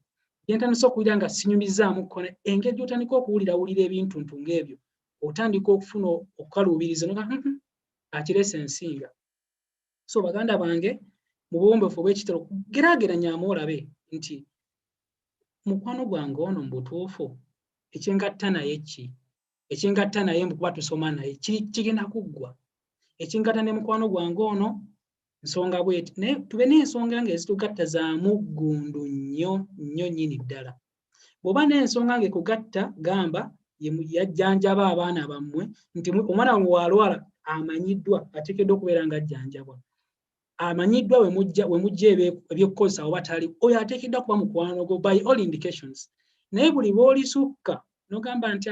gye ntandise okuwulira nga sinyumizaamu kkona engeri gy'otandika okuwulira ebintuntu ng'ebyo otandika okufuna okukaluubiriza noga akirese ensinga so baganda bange mu buwombeefu obw'ekitalo geraageranyaamu olabe nti mukwano gwange ono mu butuufu ekyengatta naye ekyengatta naye kuba tusoma naye kigenda kuggwa ekingatta ne mukwano gwange ono nsonga bweti naye tube n'ensonga nga ezitugatta za muggundu nnyo nnyini ddala bw'oba n'ensonga nga ekugatta gamba yajjanjaba abaana bammwe nti omwana wange walwala amanyiddwa ateekeddwa okubeera nga ajjanjabwa amanyiddwa we mujja ebyokukozesa oba tali oyo ateekeddwa kuba mukwano gwo by all indications naye buli bw'olisukka n'ogamba nti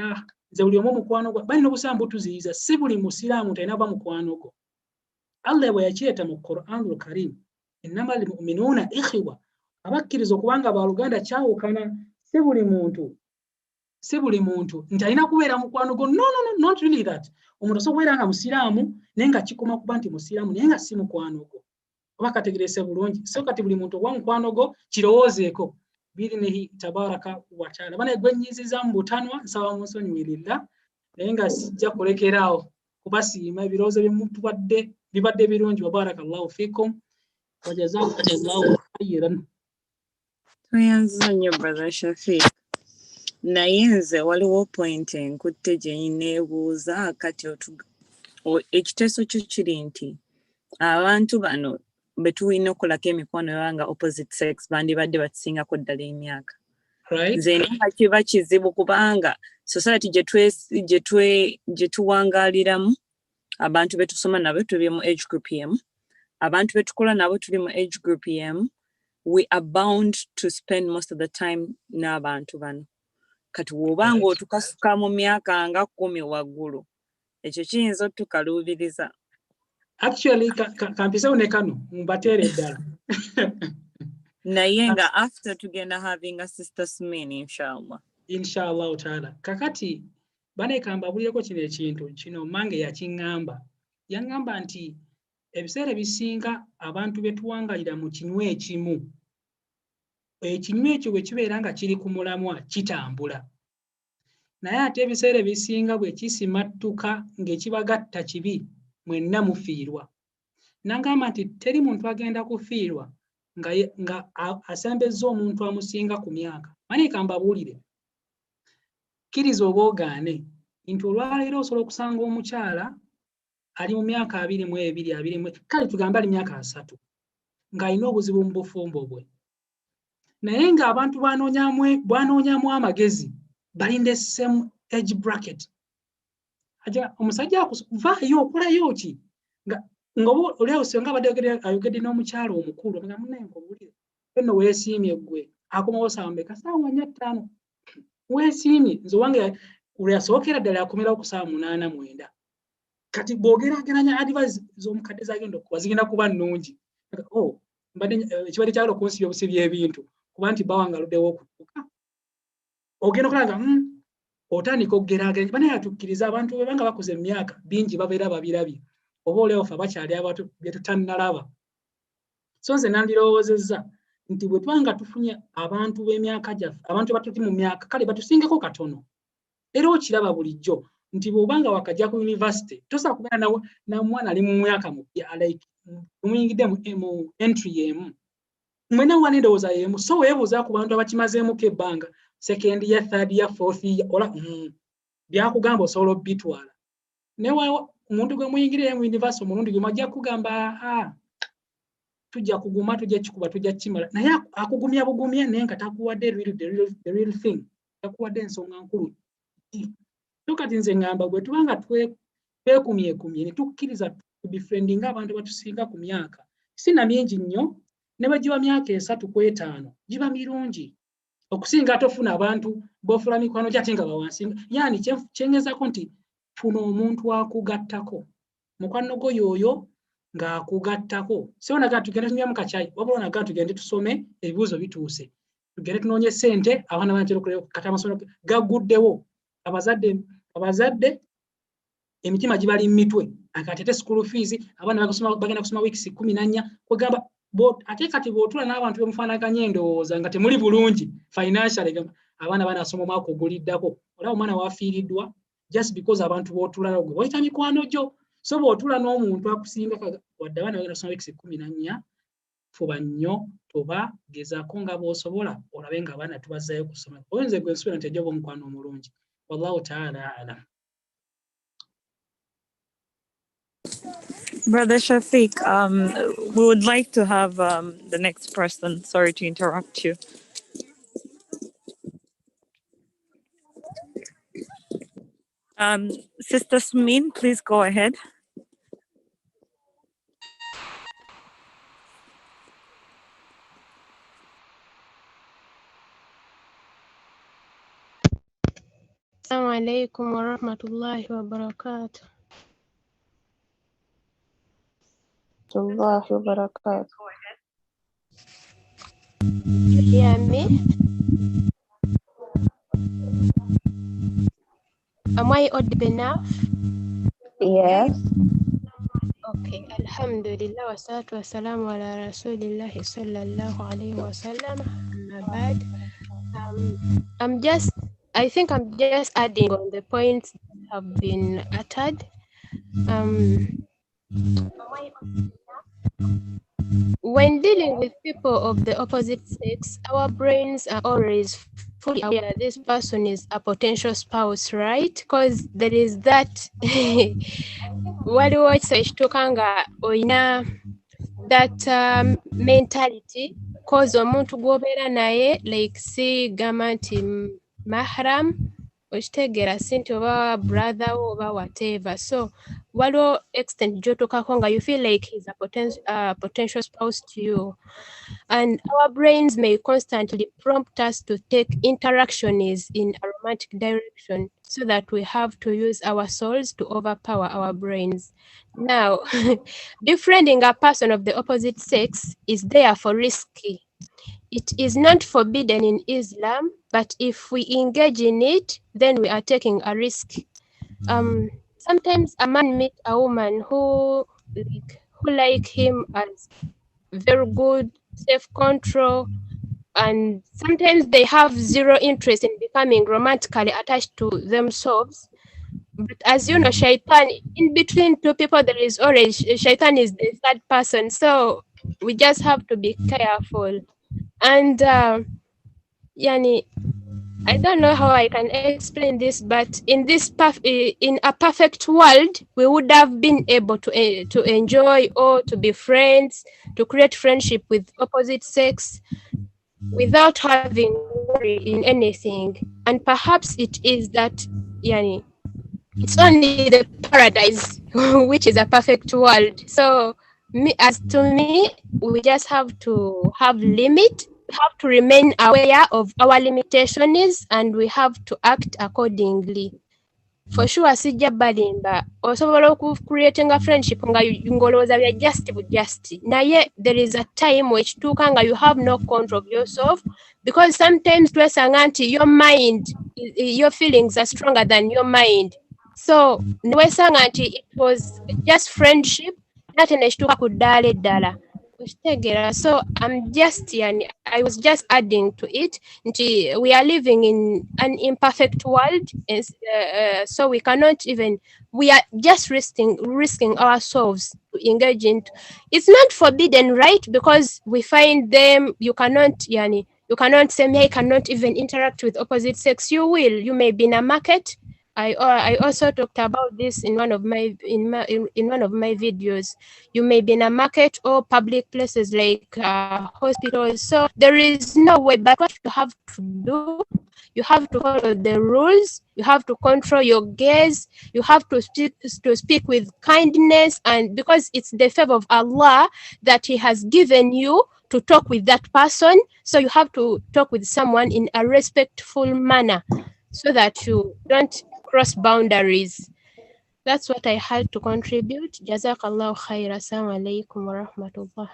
nze buli omu mukwano gwa balina obusiraamu butuziyiza si buli musiraamu talina kuba mukwano gwo Allah bwe yakireeta mu Quranul Karim innamal mu'minuuna ikhwa abakkiriza okubanga baluganda kyawukana si buli muntu nti alina kubeera mukwano gwo no not really that omuntu asobola okubeera nga musiraamu naye nga kikoma kuba nti musiraamu naye nga si mukwano gwo oba kategerese bulungi so kati buli muntu oba mukwano gwo kirowoozeeko birinihi tabaraka wa taala bana gwenyiziza mu butanwa nsaba munsonyiwirira naye nga sijja kulekeraawo kubasiima ebirowoozo bye mutubadde Libadde birungi wa barakallahu fikum wa jazakumullahu khairan. Tuyanziza nnyo brother Shafiq. Naye nze waliwo point enkutte gye neebuuza kati ekiteeso kyo kiri nti abantu bano be tulina okulako emikono ewanga opposite sex bandibadde batusingako ddala emyaka. Nze nga kiba kizibu kubanga society gye tuwangaaliramu abantu be tusoma nabo tuli mu age group yemu, abantu be tukola nabo tuli mu age group yemu, we are bound to spend most of the time n'abantu bano. Kati wobanga otukasuka mu myaka nga 10 waggulu ekyo kiyinza otukaluubiriza. Actually kampisewo ne kano mbateere eddala. Naye nga after tugenda having a sister Smin inshallah taala. Kakati banekamba bulireko kino ekintu kino mange yakiŋŋamba. Yaŋŋamba nti ebiseera bisinga abantu betuwangalira mu kinywa ekimu. Ekinywa ekyo bwe kibeera nga kiri ku mulamwa kitambula. Naye ate ebiseera ebisinga bwe kisimattuka ng'ekibagatta kibi mwenna mufiirwa. Nangamba nti teri muntu agenda kufiirwa nga asembezza omuntu amusinga ku myaka. Manika mbabuulire. Kkiriza oba ogaane nti olwaleero osobola okusanga omukyala ali mu myaka 22, kale tugambe ali myaka 3 ng'alina obuzibu mu bufumbo bwe. Naye ng'abantu bw'anoonyaamu amagezi balinda same age bracket. Omusajja vaayo okolayo ki? Nga olyawo singa abadde ayogedde n'omukyala omukulu nga munenkobuulire nno weesiimye ggwe akomawo sambeka saawa 4-5 weesiimye nze wange yasookera ddala akomerawo ku saawa 8-9. Kati bw'ogeraageranya advice z'omukadde zagenda okuba zigenda kuba nnungi. Ekibadde kyagala okunsibya obusi by'ebintu kuba nti bawangaluddewo okutuuka ogenda okulanga otandika okugeraageranya. Banaye atukkiriza abantu bwe banga bakuze emyaka bingi babeera babirabye oba olyawo ffe bakyali abantu bye tutannalaba. So nze nandirowoozezza nti bwe twanga tufunye abantu b'emyaka gyaffe, abantu batuti mu myaka kale batusingeko katono. Era okiraba bulijjo nti bw'obanga wakajja ku university tosobola kubeera na mwana ali mu myaka muyingidde mu entry y'emu. Mwena mwana endowooza y'emu, so weebuuza ku bantu abakimazeemuko ebbanga second year, third year, fourth year, ola byakugamba osobola obbitwala. Naye omuntu gwe muyingirire mu university omulundi gumu ajja kugamba tujja kuguma tujja kikuba tujja kimala. Naye akugumya bugumye naye nga takuwadde the real thing, takuwadde ensonga nkulu. So kati nze ngamba bwe tubanga twekumyekumye ne tukkiriza tubifriendinga abantu batusinga ku myaka sina mingi nnyo ne bwe giba myaka 3 ku 5 giba mirungi okusinga tofuna abantu bofula mikwano gyate nga bawansinga. Yani kyengezako nti funa omuntu akugattako mukwano gwo yoyo ng'akugattako. Sibonaga tugende tunywa mu kacaayi wabula onaga tugende tusome ebibuuzo bituuse tugende tunoonye ssente abaana banatera okuleba kati amasomero gaguddewo. Abazadde emitima gibali mitwe akatete school fees abaana bagenda kusoma weeks 14 kwegamba ate kati bw'otula n'abantu bemufaanaganya endowooza nga temuli bulungi financially abaana banasoma omwaka oguliddako olaba omwana wafiiriddwa just because abantu b'otula gwe wayita mikwano gyo. So bw'otula n'omuntu akusinga wadde abaana bagenda kusoma weeks 14 fuba nnyo toba gezaako nga bw'osobola olabe nga abaana tubazzayo kusoma. Oyinza gwe nsubira nti ejjo b'omukwano omulungi. Wallahu ta'ala a'lam. Brother Shafiq, we would like to have the next person. Sorry to interrupt you. Sister Smin, please go ahead. Assalamu alaikum wa rahmatullahi wa barakatuh. Wa barakatuh. You hear me? Am I audible enough? Yes. Okay. Alhamdulillah wa salatu wa salamu ala rasulillahi sallallahu alayhi wa sallam. Amma ba'd. I think I'm just adding on the points that have been uttered. When dealing with people of the opposite sex, our brains are always fully aware that this person is a potential spouse, right? Because there is that waliwo ekituuka nga oyina that mentality cause omuntu gw'obeera naye like si gamba nti mahram okitegeera si nti oba brother wo oba whatever, so waliwo extent gy'otuukako nga you feel like he's a potential spouse to you, and our brains may constantly prompt us to take interactions in a romantic direction so that we have to use our souls to overpower our brains. Now, befriending a person of the opposite sex is therefore risky. It is not forbidden in Islam, but if we engage in it, then we are taking a risk. Sometimes a man meets a woman who like him as very good self-control, and sometimes they have zero interest in becoming romantically attached to themselves. But as you know, shaitan, in between two people, there is always shaitan is the third person. So we just have to be careful. And yani, I don't know how I can explain this, but in in a perfect world, we would have been able to enjoy or to be friends, to create friendship with opposite sex, without having worry in anything. And perhaps it is that, yani, it's only the paradise which is a perfect world. So as to me, we just have to have limit. We have to remain aware of our limitations, and we have to act accordingly. For sure, sijja balimba osobola okucreatinga friendship nga ngolowooza bya just naye there is a time wekituuka nga you have no control of yourself, because sometimes twesanga nti your mind, your feelings are stronger than your mind, so newesanga nti it was just friendship nate nekituuka ku ddaala eddala okitegeera. So I was just adding to it nti we are living in an imperfect world, so we are just risking ourselves to engage in. It's not forbidden, right? Because we find them, you cannot say me I cannot even interact with opposite sex. You may be in a market. I also talked about this in one of my videos. You may be in a market or public places like hospitals. So there is no way, but what you have to do, you have to follow the rules. You have to control your gaze. You have to speak with kindness, and because it's the favor of Allah that He has given you to talk with that person, so you have to talk with someone in a respectful manner, so that you don't cross boundaries. That's what I had to contribute. Jazakallahu khair. Assalamu alaikum wa rahmatullah.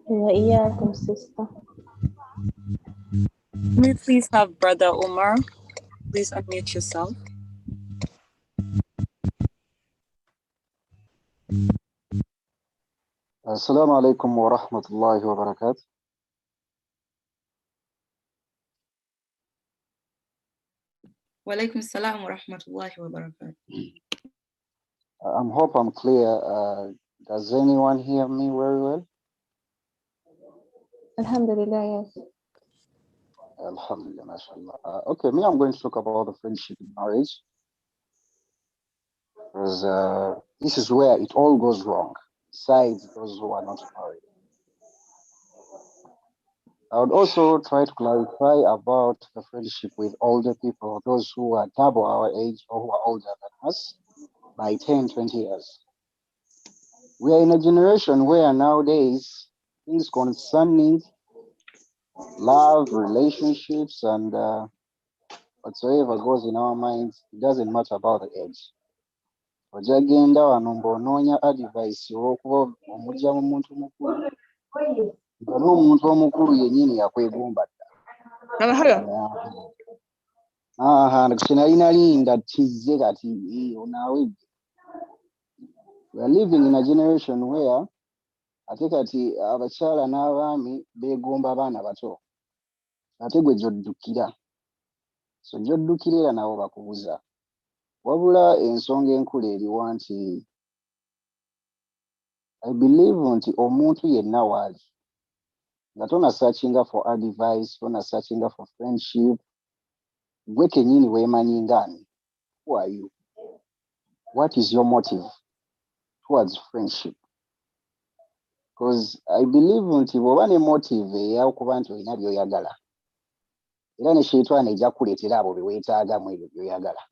وإياكم sister. May we please have Brother Omar? Please unmute yourself. السلام عليكم ورحمة الله وبركاته. وعليكم السلام ورحمة الله وبركاته. I hope I'm clear. Does anyone hear me very well? Alhamdulillah, yes. Alhamdulillah, mashallah. Okay, I'm going to talk about the friendship in marriage, because this is where it all goes wrong, besides those who are not married. I would also try to clarify about the friendship with older people, those who are double our age or who are older than us by 10, 20 years. We are in a generation where nowadays things concerning love, relationships, and whatsoever goes in our minds, it doesn't matter about the age. Ojagenda wano mb'onoonya advice olw'okuba omujja mu muntu mukulu, nga n'omuntu omukulu yennyini yakwegomba dda. Kinalinalinda tizze kati onaawe. We are living in a generation where ate kati abakyala n'abaami beegomba abaana bato. Ate gwe gy'oddukira. So gy'oddukira nabo bakubuza. Wabula ensonga enkulu eriwa nti I believe nti omuntu yenna wali nga tona searchinga for advice, tona searchinga for friendship, gwe kenyini weemanyi ngani. Who are you? What is your motive towards friendship? Because I believe nti bw'oba ne motive ey'okuba nti olina by'oyagala era ne sheitani ejja kukuleetera abo be weetaaga mu ebyo by'oyagala.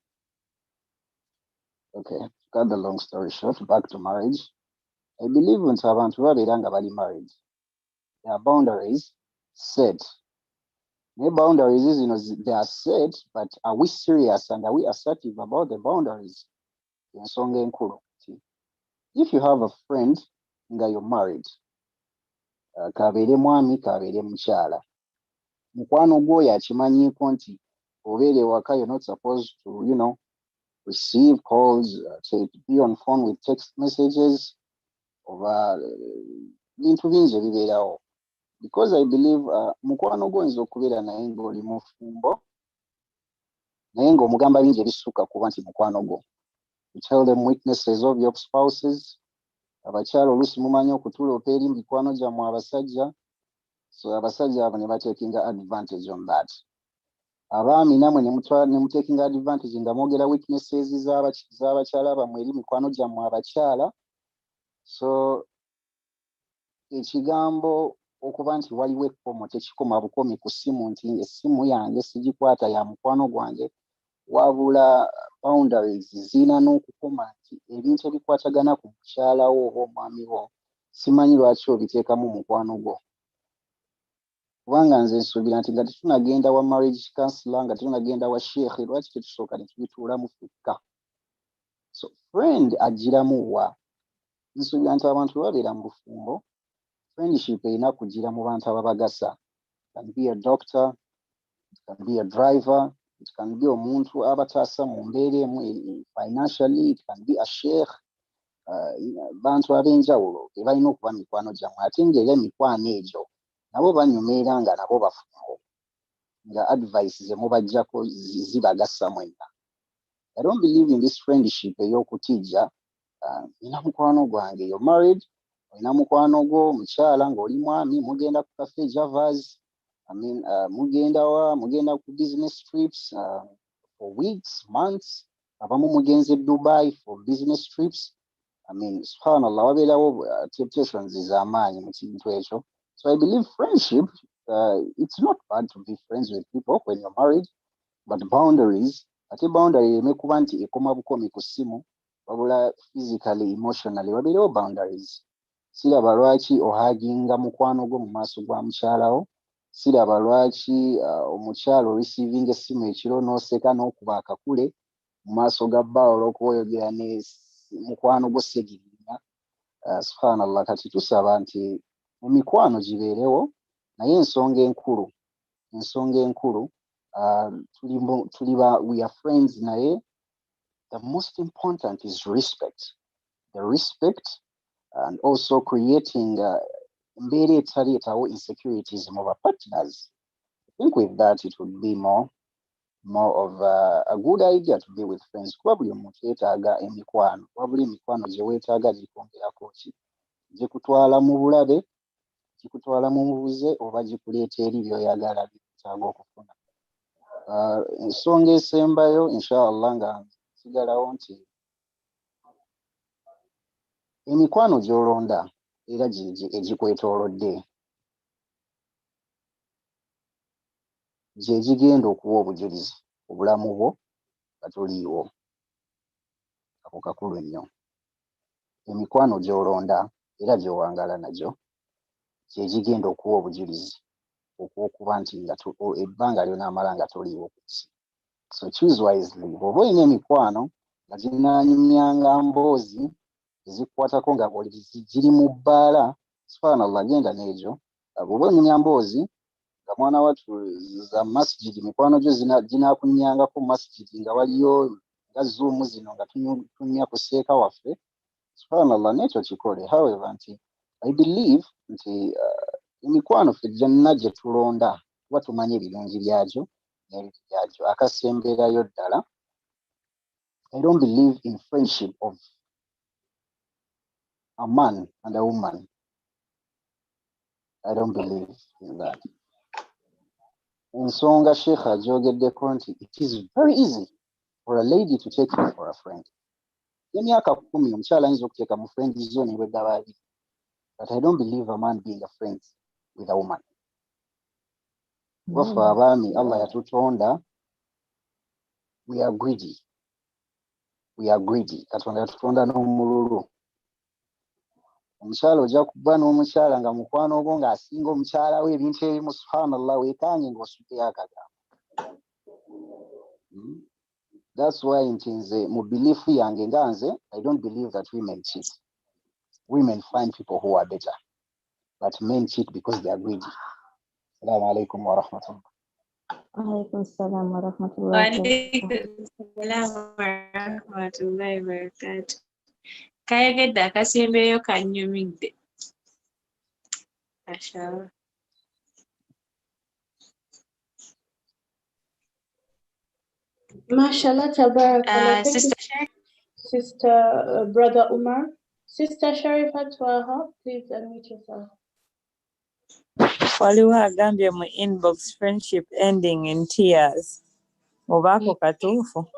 Okay, cut the long story short, back to marriage. I believe nti abantu babeera nga bali married. There are boundaries set. The boundaries is, they are set, but are we serious and are we assertive about the boundaries? If you have a friend nga you're married, kabeere mwami kabeere mukyala, mukwano gwo yakimanyiiko nti obeere waka, you're not supposed to, receive calls, to be on phone with text messages, over bintu bingi ebibeerawo. Because I believe mukwano gwo oyinza okubeera naye ng'oli mufumbo naye ng'omugamba bingi ebisukka kuba nti mukwano gwo. You tell them weaknesses of your spouses. Abakyala oluusi mumanyi okutuloopa eri mikwano gyammwe abasajja, so abasajja abo ne batekinga advantage on that. Abaami namwe ne mutekinga advantage nga mwogera weaknesses z'abakyala bammwe eri mikwano gyammwe abakyala. So ekigambo okuba nti waliwo ekkomo tekikoma bukomi ku ssimu nti essimu yange sigikwata ya mukwano gwange, wabula boundaries zirina n'okukoma nti ebintu ebikwatagana ku mukyala wo oba omwami wo simanyi lwaki obiteekamu mukwano gwo. Kubanga nze nsuubira nti nga tetunagenda wa marriage counselor, nga tetunagenda wa Sheikh, lwaki tetusooka ne tubituulamu ffekka? So friend agiramu wa? Nsuubira nti abantu babeera mu bufumbo, friendship erina kugira mu bantu ababagasa. It can be a doctor, it can be a driver, it can be omuntu abataasa mu mbeera emu financially, it can be a sheikh. Bantu ab'enjawulo tebalina okuba mikwano gyammwe, ate ng'era emikwano egyo nabo banyumirira nga nabo bafumbo, nga advice ze mubaggyako zibagasa mwenna. I don't believe in this friendship ey'okutijja. Nina mukwano gwange, you're married, olina mukwano gwo mukyala ng'oli mwami, mugenda ku cafe Javas, mugenda ku business trips for weeks, months, abamu mugenze Dubai for business trips. Subhanallah, wabeerawo temptations z'amaanyi mu kintu ekyo. So I believe friendship, it's not bad to be friends with people when you're married, but boundaries, ate boundary eme kuba nti ekoma bukomi ku ssimu, wabula physically, emotionally, wabeerawo boundaries. Siraba lwaki ohaginga mukwano gwo mu maaso gwa mukyalawo, siraba lwaki omukyala receiving essimu ekiro n'oseka n'okuba akakule mu maaso ga bba olw'okuba oyogera ne mukwano gwo Segirinya. Subhanallah, kati tusaba nti emikwano gibeerewo, naye ensonga enkulu we are friends naye the most important is respect. The respect and also creating embeera etaleetawo insecurities mu ba partners. I think with that it would be more of a good idea to be with friends. Kuba buli omuntu yeetaaga emikwano, wabula emikwano gye weetaaga gikwongerako ki? Gikutwala mu bulabe, gikutwala mu buze, oba gikuleeta eri by'oyagala byetaaga okufuna. Ensonga esembayo inshallah nga sigalawo nti emikwano gy'olonda era egikwetoolodde gye gigenda okuwa obujulizi obulamu bwo nga toliiwo. Ako kakulu nnyo. Emikwano gy'olonda era gy'owangaala nagyo gye gigenda okuwa obujulizi okwokuba nti ebbanga ly'onaamala nga toliiwo ku nsi. So choose wisely. Bw'oba olina emikwano nga ginaanyumyanga mboozi ezikukwatako nga giri mu bbaala, subhanallah, genda n'egyo. Bw'oba onyumya mboozi nga mwana wattu za masjidi, mikwano gyo ginaakunyumyangako mu masjidi nga waliyo nga Zoom zino nga tunyumya ku seeka waffe, subhanallah, n'ekyo kikole. However, I believe nti emikwano ffe gyonna gye tulonda kuba tumanyi ebirungi byagyo n'ebibi byagyo. Akasemberayo ddala, I don't believe in friendship of a man and a woman. I don't believe in that. Ensonga Sheikh ajogedde nti it is very easy for a lady to take you for a friend. Emyaka 10 omukyala ayinza okuteeka mu friend zone bwe gaba ali. But I don't believe a man being a friend with a woman. Waffe abaami Allah yatutonda, we are greedy. We are greedy. Katonda yatutonda n'omululu. Omukyala ojja kuba n'omukyala nga mukwano gwo ng'asinga omukyala we ebintu ebimu subhanallah weekange ng'osuddeyo akagambo. That's why ntinze mu belief yange nga nze, I don't believe that women cheat. Women find people who are better, but men cheat because they are greedy. Assalamu alaikum wa rahmatullah. Alaikum salam wa rahmatullahi Walaikum salam wa rahmatullahi wa barakatuh. Kayegedde akasembeyo kannyumidde. Mashallah. Mashallah, tabarakallah. Thank Sister you, Sister Brother Umar. Sister Sharifah Twaha, please unmute yourself. Waliwo agambye mu inbox friendship ending in tears. Obaako katuufu.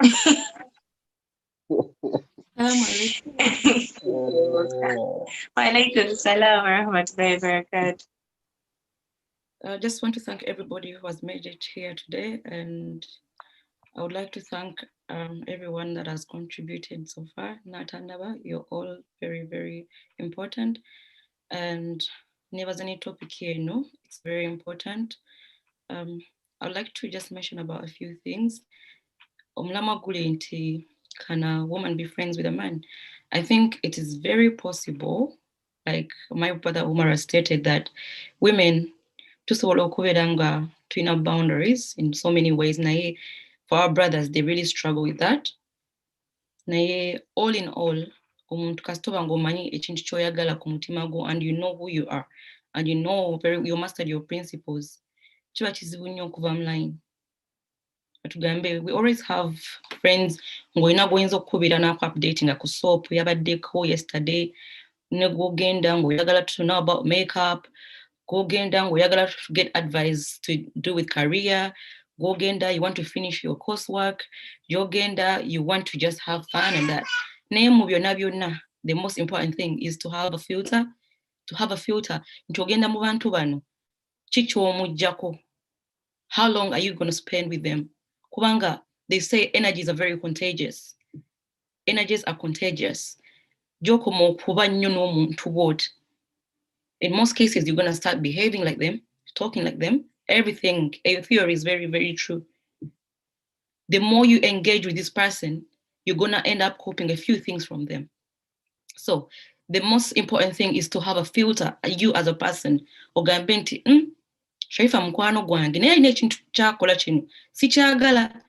Walaikum salam wa rahmatullahi wa barakatuh. I just want to thank everybody who has made it here today, and I would like to thank everyone that has contributed so far. Natandaba, you're all very, very important. And never any topic here, no, it's very important. I'd like to just mention about a few things. Omlama gulinti, can a woman be friends with a man? I think it is very possible, like my brother Umar has stated, that women to twin boundaries in so many ways. For our brothers, they really struggle with that. All in all, and you know who you are, and you know you mastered your principles. We always have friends updating soap yesterday to know about makeup, to get advice to do with career, you want to finish your coursework, you want to just have fun, and that the most important thing is to have a filter. How long are you going to spend with them? Kubanga, they say energies are very contagious. Energies are contagious. In most cases, you're going to start behaving like them, talking like them. Everything, a theory is very, very true. The more you engage with this person, you're going to end up copying a few things from them. So the most important thing is to have a filter, you as a person. Ogambenti, Sharifa mkwano gwange naye alina ekintu kyakola kino sikyagala,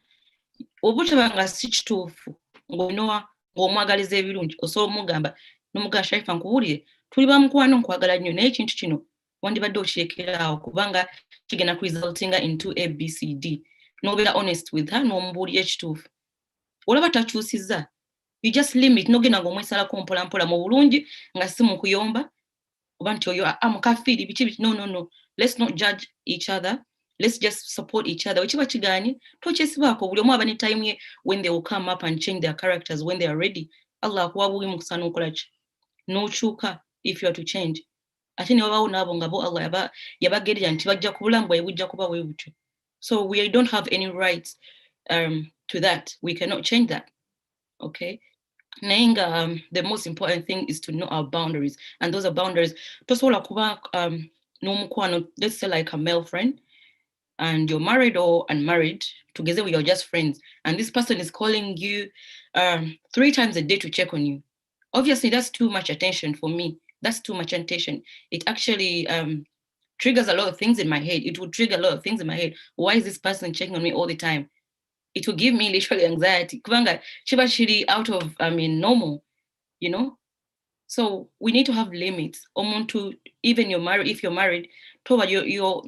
obutabanga si kituufu ng'omwagaliza ebirungi osobola omugamba n'omugamba Sharifa nkubuulire tuli bamukwano nkwagala nnyo naye ekintu kino wandibadde okirekeraawo kubanga kigenda resultinga into ABCD. N'obeera honest with her n'omubuulira ekituufu. Olaba takyusizza, you just limit, n'ogenda ng'omwesalako mpola mpola mu bulungi nga si mu kuyomba oba nti oyo amukafiiri biki biki. No. Let's not judge each other. Let's just support each other. Wechiba chigani, tochesibaako buli omu aba ne time ye when they will come up and change their characters when they are ready. Allah akuwabuwi mukisa n'okola ki? N'okyuka if you are to change. Ate ne wabaawo n'abo nga bo Allah yabagerera nti bajja ku bulamu bwawe bujja kuba bwe butyo. So we don't have any rights to that. We cannot change that. Okay? Nainga, the most important thing is to know our boundaries. And those are boundaries. Tosobola kuba n'omukwano, let's say like a male friend, and you're married or unmarried, together you're just friends, and this person is calling you 3 times a day to check on you. Obviously, that's too much attention for me. That's too much attention. It actually triggers a lot of things in my head. It would trigger a lot of things in my head. Why is this person checking on me all the time? It will give me literally anxiety. Kubanga chiba chiri out of, normal, you know? So we need to have limits. Omuntu, even if you're married, toba your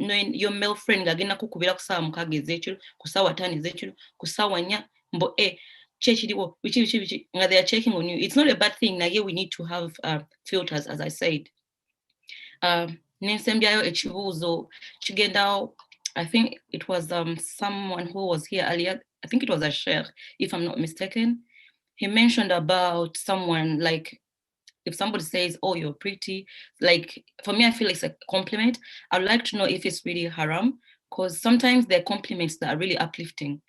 male friend agenda kukubira kusawa mukage zechulo, kusawa tani zechulo, kusawa nya, mbo they are checking on you. It's not a bad thing. Now here we need to have filters, as I said. Nensembyayo echibuzo chigenda. I think it was someone who was here earlier. I think it was a Sheikh, if I'm not mistaken. He mentioned about someone, like, if somebody says, oh, you're pretty, like, for me, I feel it's a compliment. I'd like to know if it's really haram, because sometimes there are compliments that are really uplifting.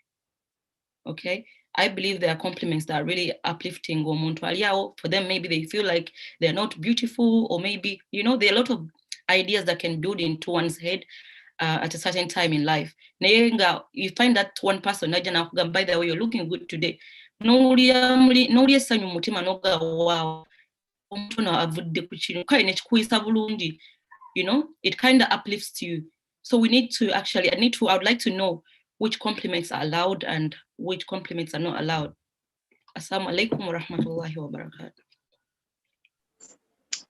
Okay, I believe there are compliments that are really uplifting. For them, maybe they feel like they're not beautiful, or maybe, you know, there are a lot of ideas that can build into one's head at a certain time in life. You find that one person, by the way, you're looking good today. Wow. You know, it kind of uplifts you. So we need to actually, I would like to know which compliments are allowed and which compliments are not allowed. Assalamu alaikum wa rahmatullahi wa barakatuh.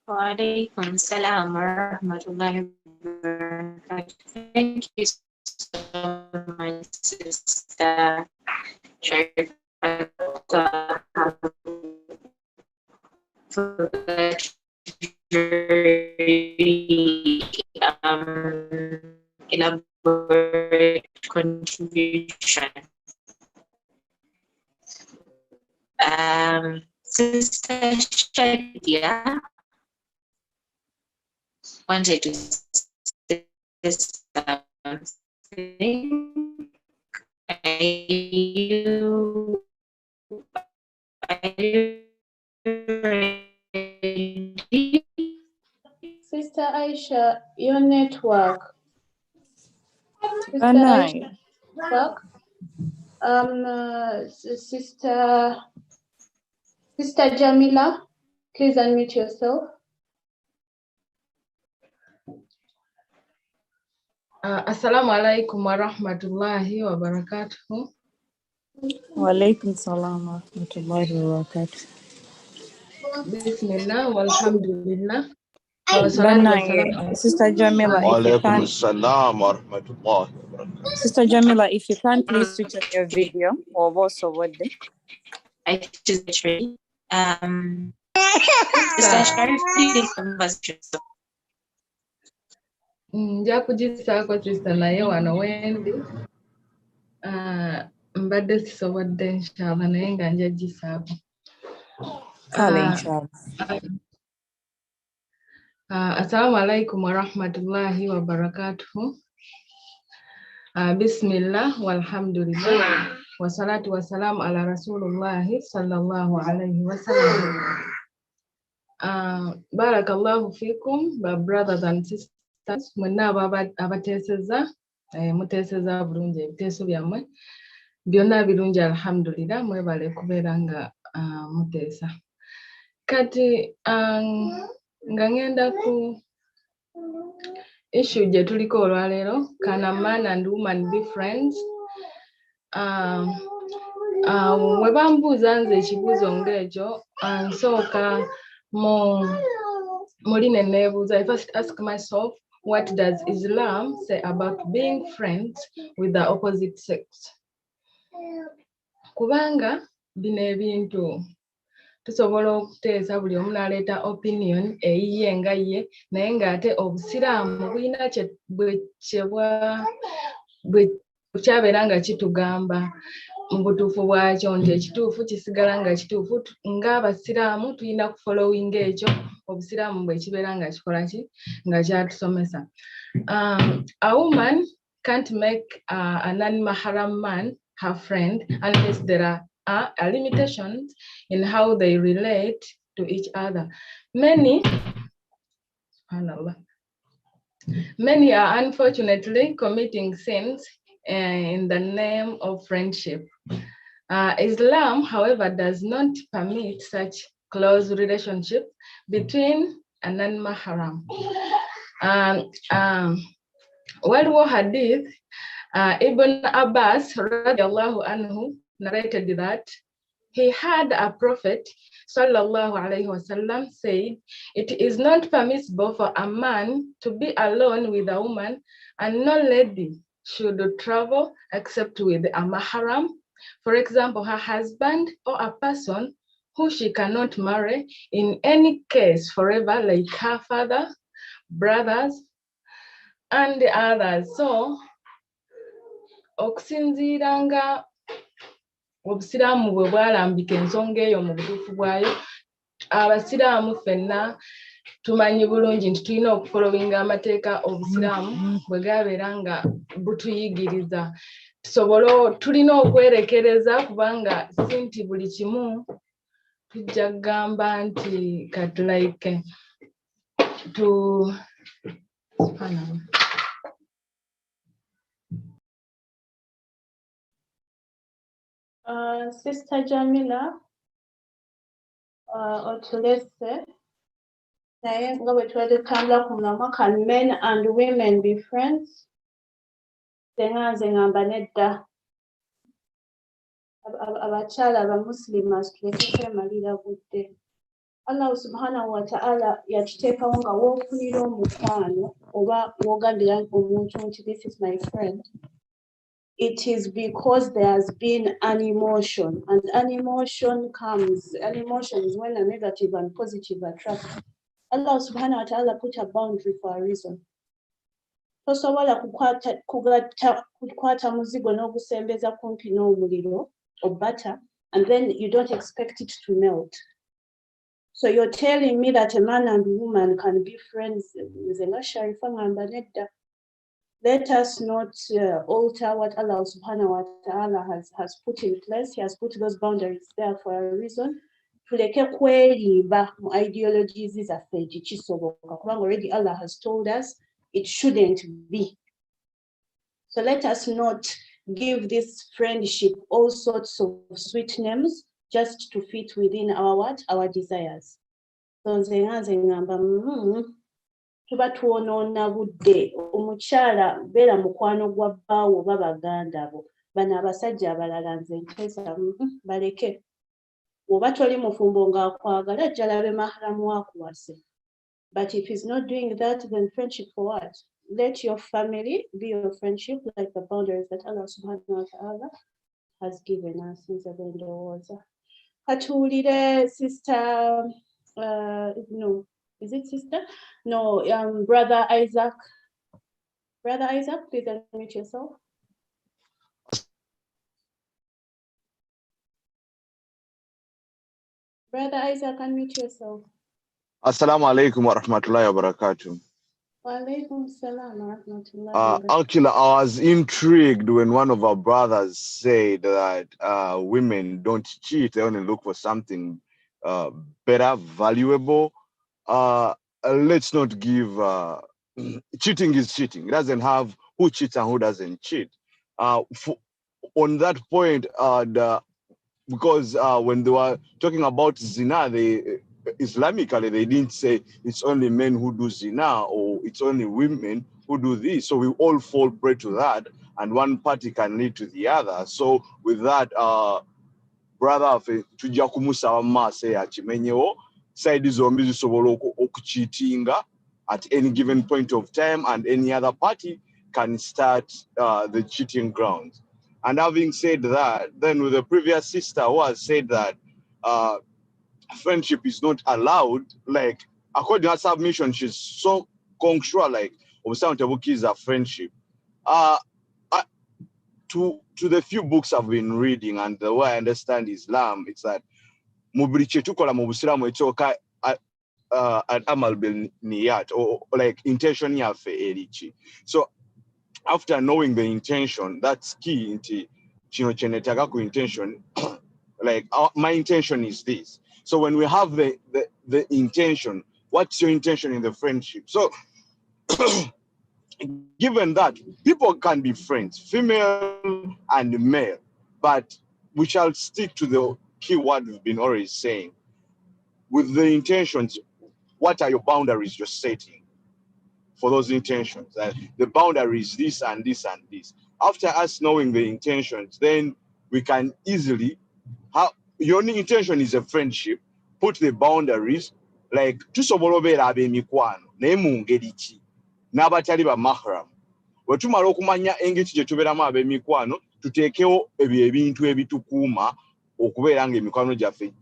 Wa alaikum salam wa rahmatullahi wa barakatuh. Thank you so much, Sister Sheikh, for that very elaborate contribution. Sister Shadia wanted to say something. Are you ready? Sister Aisha, your network. Sister Nice. Aisha, network. Sister Jamila, please unmute yourself. Assalamu alaikum wa rahmatullahi wa barakatuh. Wa alaikum salam wa rahmatullahi wa barakatuh. Bismillah, walhamdulillah. Sister Jamila, if you can. Sister Jamila, if you can, please switch on your video or voice over there. I just ready. Sister Sharif, please conversation. Nja kugisako sister naye wano wendi. Mbadde sisobodde inshallah naye nga nja gisaako. Kale inshallah. Assalamu alaikum wa rahmatullahi wa barakatuh. Bismillah walhamdulillah wa salatu wa salam ala rasulullahi sallallahu alayhi wa sallam. Barakallahu fikum, brothers and sisters. Mwenna abateeseza muteeseza bulungi ebiteeso byammwe byonna birungi alhamdulillah, mwebale kubeera nga muteesa. Kati nga ngenda ku issue gye tuliko olwaleero, can a man and woman be friends? We bambuuza nze ekibuuzo ng'ekyo, nsooka muli ne neebuuza. I first ask myself, what does Islam say about being friends with the opposite sex? Kubanga bino ebintu tusobola okuteesa buli omu n'aleeta opinion eyiye nga ye, naye ng'ate obusiraamu bulina kyabeera nga kitugamba mu butuufu bwakyo, nti ekituufu kisigala nga kituufu. Ng'abasiraamu tulina kufollowing ekyo obusiraamu bwe kibeera nga kikola ki, nga kyatusomesa. A woman can't make a non-mahram man her friend unless there are limitations in how they relate to each other. Many are unfortunately committing sins in the name of friendship. Islam, however, does not permit such close relationship between a non-mahram. World War Hadith, Ibn Abbas radiallahu anhu narrated that he had a prophet sallallahu alaihi wasallam said, it is not permissible for a man to be alone with a woman, and no lady should travel except with a mahram For example, her husband or a person who she cannot marry in any case forever, like her father, brothers, and the others. So, okusinziira nga obusiraamu bwe bwalambika ensonga eyo mu butuufu bwayo, abasiraamu ffenna tumanyi bulungi nti tulina okufolowinga amateeka obusiraamu bwe gabeera nga butuyigiriza. Tulina okwerekereza kubanga si nti buli kimu tujja kugamba nti katulaike Sister Jamila, otulese naye nga bwe twatambula ku mulamwa, can men and women be friends? Nze ngamba nedda. Abakyala abamuslimas tuleke kwemalira budde. Allah subhanahu wa ta'ala yatuteekawo nga woofunira omukwano oba w'ogambira omuntu nti this is my friend. It is because there has been an emotion, and an emotion is when a negative and positive attract. Allah subhanahu wa ta'ala put a boundary for a reason. Tosobola kukwata muzigo n'ogusembeza kumpi n'omuliro or butter, and then you don't expect it to melt. So you're telling me that a man and a woman can be friends? Let us not alter what Allah subhanahu wa ta'ala has put in place. He has put those boundaries there for a reason. Tuleke kweriba mu ideologies zaffe tekisoboka kubanga already Allah has told us it shouldn't be. So let us not give this friendship all sorts of sweet names just to fit within our desires. So nze ngamba tuba tuwonoona budde. Omukyala beera mukwano gwa bbaawo oba baganda bo. Bano abasajja abalala nze nteesa baleke. Oba toli mufumbo ng'akwagala ajja alabe maharamu wakuwase. But if he's not doing that, then friendship for what? Let your family be your friendship, like the boundaries that Allah subhanahu wa ta'ala has given us. Katuwulire sister, no, is it sister? No, brother Isaac. Brother Isaac, please unmute yourself. Brother Isaac, unmute yourself. Assalamu alaikum wa rahmatullahi wa barakatuh. Walaikum salam wa rahmatullahi wa barakatuh. Actually, I was intrigued when one of our brothers said that women don't cheat, they only look for something better, valuable. Let's not give, cheating is cheating. It doesn't have who cheats and who doesn't cheat. On that point, because when they were talking about zina, Islamically, they didn't say it's only men who do zina or it's only women who do this. So we all fall prey to that, and one party can lead to the other. So with that, brother, tujja kumusaba maase akimenyewo side zombi zisobola okucheatinga at any given point of time, and any other party can start the cheating grounds. And having said that, then with the previous sister who has said that friendship is not allowed, like according to her submission, she's so sure like is a friendship. To the few books I've been reading and the way I understand Islam, it's that mubriche tukola mu Busiramu etoka an amal bil niyat, or like intention yafe erichi. So after knowing the intention, that's key into chino chenetaga ku intention. Like my intention is this. So when we have the intention, what's your intention in the friendship? So given that, people can be friends, female and male, but we shall stick to the key word we've been always saying. With the intentions, what are your boundaries you're setting for those intentions? The boundaries, this and this and this. After us knowing the intentions, then we can easily, your only intention is a friendship, put the boundaries, like tusobolobera ab'emikwano naye mu ngeri ki n'abatali ba mahram. Bwe tumala okumanya engeri gye tubeeramu ab'emikwano tuteekewo ebyo ebintu ebitukuuma okubeera ng'emikwano gyaffe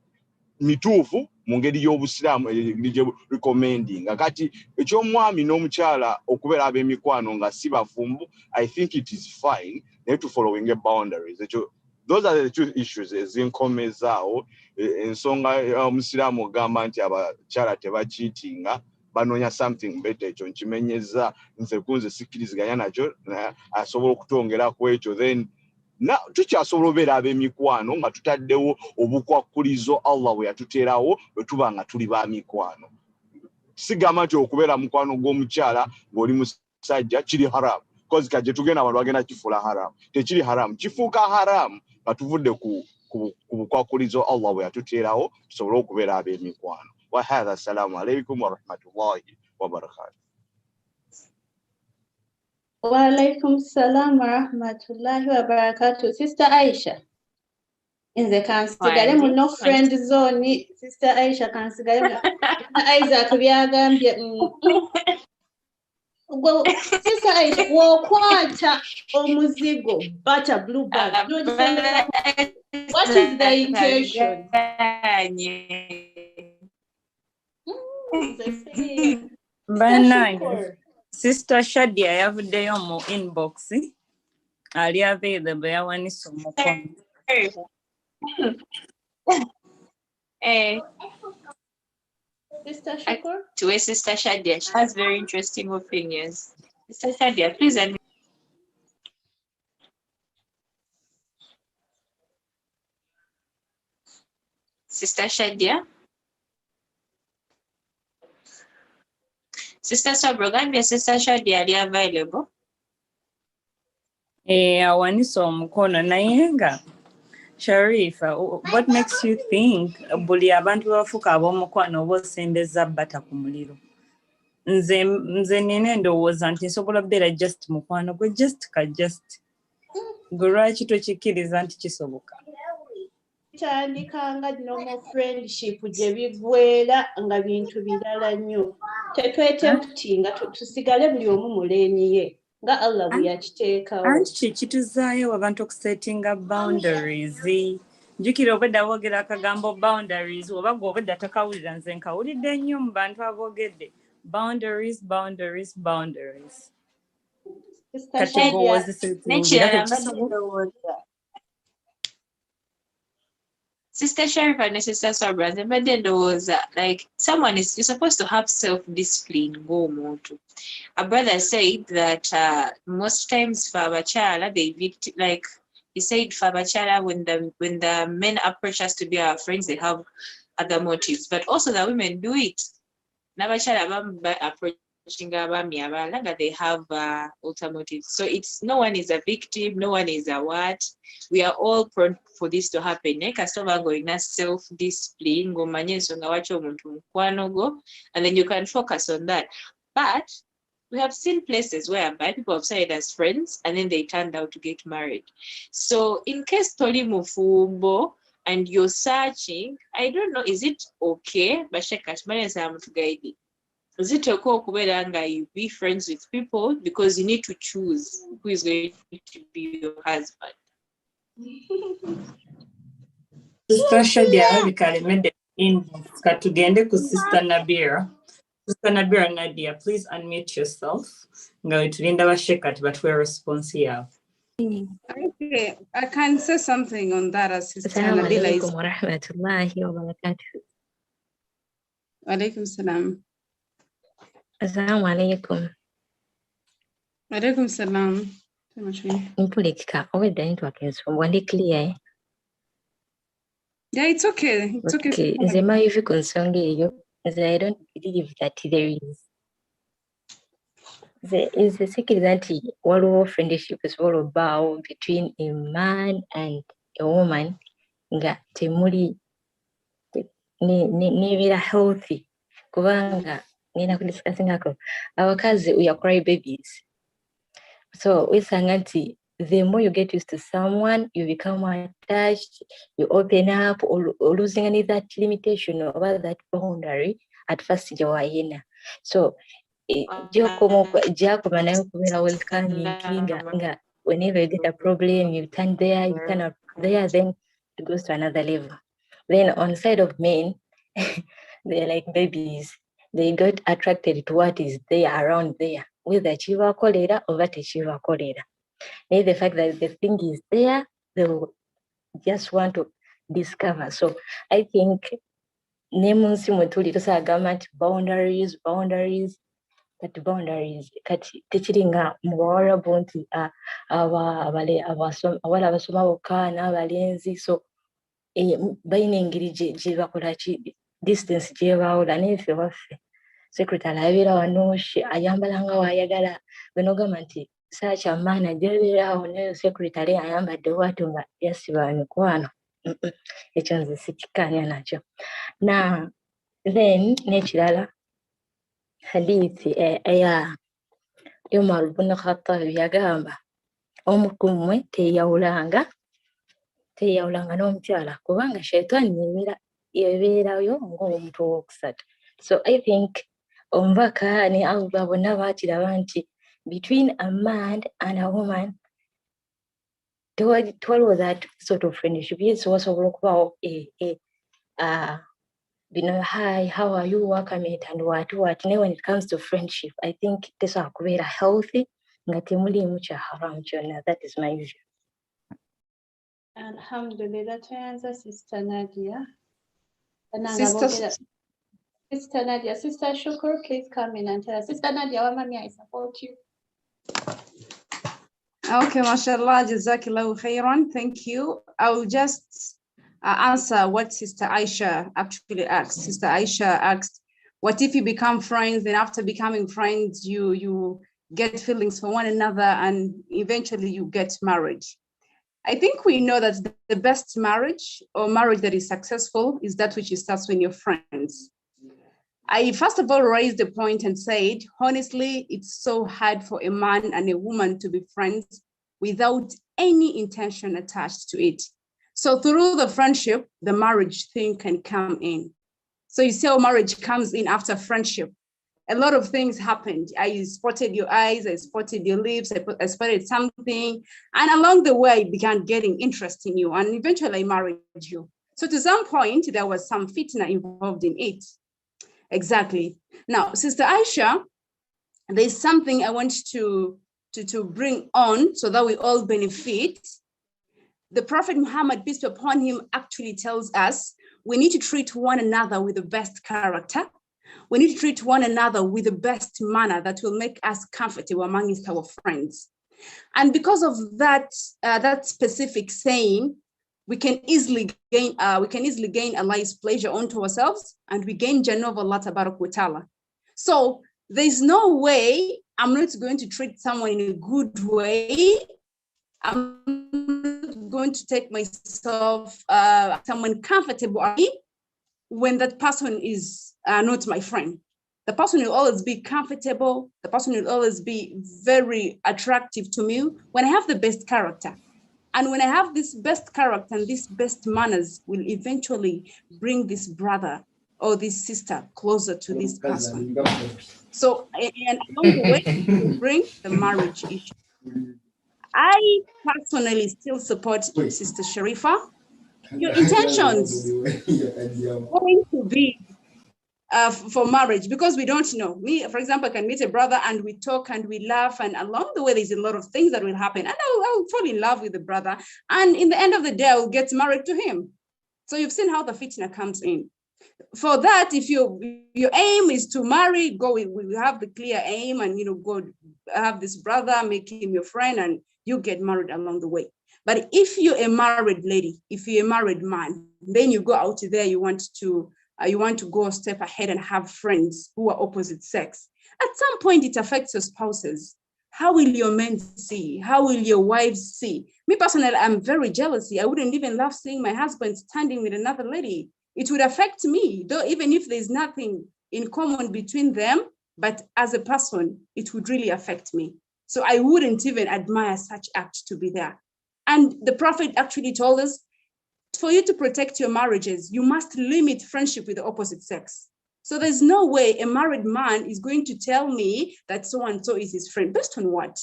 mituufu mu ngeri y'obusiraamu gye recommending. Kati eky'omwami n'omukyala okubeera ab'emikwano nga si bafumbu, I think it is fine naye to following boundaries. Those are the two issues ezinkomezaawo ensonga omusiraamu ogamba nti abakyala tebakiitinga banoonya something better. Ekyo nkimenyeza nze kunze sikkiriziganya nakyo asobola okutwongera ku ekyo then tukyasobola obeera ab'emikwano nga tutaddewo obukwakkulizo Allah bwe yatuteerawo bwe tuba nga tuli ba mikwano. Sigamba nti okubeera mukwano gw'omukyala ng'oli musajja kiri haramu, because kajje tugenda abantu bagenda kifuula haramu. Tekiri haramu, kifuuka haramu nga tuvudde ku bukwakkulizo Allah bwe yatuteerawo tusobole okubeera ab'emikwano. Wa hadha, assalamu alaikum wa rahmatullahi wa barakatuh. Wa alaikum salam wa rahmatullahi wa barakatuh. Sister Aisha. Inze kansigale mu no friend zone. Sister Aisha kansigale mu Isaac byagambye. Sister Aisha wokwata omuzigo butter blue bag. What is the intention? Banange. Sister Shadia yavuddeyo mu inbox ali available yawanise omukono. Sister Shakur? To Sister Shadia, she has very interesting opinions. Sister Shadia, please. Sister Shadia? Sister Sabrogambia, Sister Shadia, are you available? Awanise omukono naye nga Shari'ah, what makes you think buli abantu bafuka ab'omukwano oba osembeza bata ku muliro? Nze nina endowooza nti nsobola beera just mukwano gwe just gwe lwaki tokikkiriza nti kisoboka? Kitandika nga normal friendship gye biggweera nga bintu birala nnyo. Tetwetemptinga tusigale buli omu mu leeni ye nga Allah bwe yakiteekawo. Anti kikituzaayo abantu okusettinga boundaries. Njukira obwedda boogera akagambo boundaries oba gwe obwedda takawulira, nze nkawulidde nnyo mu bantu aboogedde boundaries. Kati gwe wozisettingira Sister Sharif and Sister Sabra, but then there was like you're supposed to have self-discipline. Go moto. A brother said that most times for Abachala, like he said for Abachala, when the men approach us to be our friends, they have other motives, but also the women do it. Nabachala approaching they have ulterior motives. So it's no one is a victim, no one is a what. We are all prone for this to happen. Going self-discipline, and then you can focus on that. But we have seen places whereby people have started as friends and then they turned out to get married. So in case Toli Mufumbo and you're searching, I don't know, is it okay? But Sheikh to guide it. Is it okay you be friends with people because you need to choose who is going to be your husband? Sister Shadia Vikali made the inbox. Katugende ku Sister Nabira. Sister Nabira Nadia, please unmute yourself. Nga tulinda bashekati but we're responsive. Okay, I can say something on that as Sister Nabila is. Wa rahmatullahi wa barakatuh. Alaikum salam. Assalamu alaikum. Alaikum salam. Mpulika, obwedda network ensonga ndi clear. Yeah, it's okay. It's okay. Nze mayivi ku nsonga eyo. I don't believe that there is. There is a secret waliwo friendship esobola obbaawo between a man and a woman nga temuli nebeera healthy kubanga nina kudiscussingako abakazi we are cry babies. So wisanga nti the more you get used to someone, you become attached, you open up, or losing any that limitation or that boundary at first jawayena. So Giacomo nayo kubera welcoming nga whenever you get a problem, you turn there, you turn up there, then it goes to another level. Then on the side of men, they're like babies. They got attracted to what is there around there, whether chiva kolera or what chiva kolera. The fact that the thing is there, they will just want to discover. So I think nemunsi mwetuli tusagamba nti boundaries, kati boundaries kati tekiringa muwarabu nti abawala abasoma bokka n'abalenzi, so balina engeri gye bakola ki distance gye bawola. Neffe waffe secretary abeera wano ayambala nga waayagala, benogamba nti saakyamaana gyebeerawo ne secretary ayambadde bwatyo nga yasiba mikwano. Ekyo nze sikikkaanya nakyo. Na then n'ekirala hadithi eya Umar ibn Khattab yagamba omu ku mmwe teyawulanga n'omukyala kubanga shaitaani yebeerayo ng'omuntu owokusatu. So I think omubaka ne Allah bonna baakiraba nti between a man and a woman tewaliwo that sort of friendship. Yes, wasobola okubawo hi, how are you, welcome, and what. Naye when it comes to friendship, I think tesobola kubeera healthy nga temuliimu kya haram kyonna. That is my view. Alhamdulillah, tuyanza Sister Nadia. Sister Nadia, Sister Shukur, please come in and tell us. Sister Nadia, Wamami, I support you. Okay, mashallah, jazakillahu khairan. Thank you. I will just answer what Sister Aisha actually asked. Sister Aisha asked, what if you become friends, then after becoming friends, you get feelings for one another and eventually you get married? I think we know that the best marriage or marriage that is successful is that which starts when you're friends. I first of all raised the point and said, honestly, it's so hard for a man and a woman to be friends without any intention attached to it. So through the friendship, the marriage thing can come in. So you see how marriage comes in after friendship. A lot of things happened. I spotted your eyes, I spotted your lips, I spotted something. And along the way, I began getting interest in you. And eventually I married you. So to some point, there was some fitna involved in it. Exactly. Now, Sister Aisha, there's something I want to bring on so that we all benefit. The Prophet Muhammad, peace be upon him, actually tells us we need to treat one another with the best character. We need to treat one another with the best manner that will make us comfortable amongst our friends. And because of that, that specific saying, we can easily gain Allah's pleasure onto ourselves, and we gain Jannah of Allah Tabarak wa Ta'ala. So there's no way I'm not going to treat someone in a good way. I'm not going to take myself someone comfortable when that person is not my friend. The person will always be comfortable. The person will always be very attractive to me when I have the best character. And when I have this best character and this best manners will eventually bring this brother or this sister closer to this person. So, and along the way, bring the marriage issue. I personally still support Sister Sharifa. Your intentions going to be for marriage, because we don't know. Me, for example, I can meet a brother and we talk and we laugh, and along the way, there's a lot of things that will happen. And I'll fall in love with the brother. And in the end of the day, I'll get married to him. So you've seen how the fitna comes in. For that, if your aim is to marry, we have the clear aim and, go have this brother, make him your friend, and you get married along the way. But if you're a married lady, if you're a married man, then you go out there, you want to go a step ahead and have friends who are opposite sex. At some point, it affects your spouses. How will your men see? How will your wives see? Me personally, I'm very jealous. I wouldn't even love seeing my husband standing with another lady. It would affect me, though, even if there's nothing in common between them, but as a person, it would really affect me. So I wouldn't even admire such act to be there. And the Prophet actually told us, for you to protect your marriages, you must limit friendship with the opposite sex. So there's no way a married man is going to tell me that so-and-so is his friend. Based on what?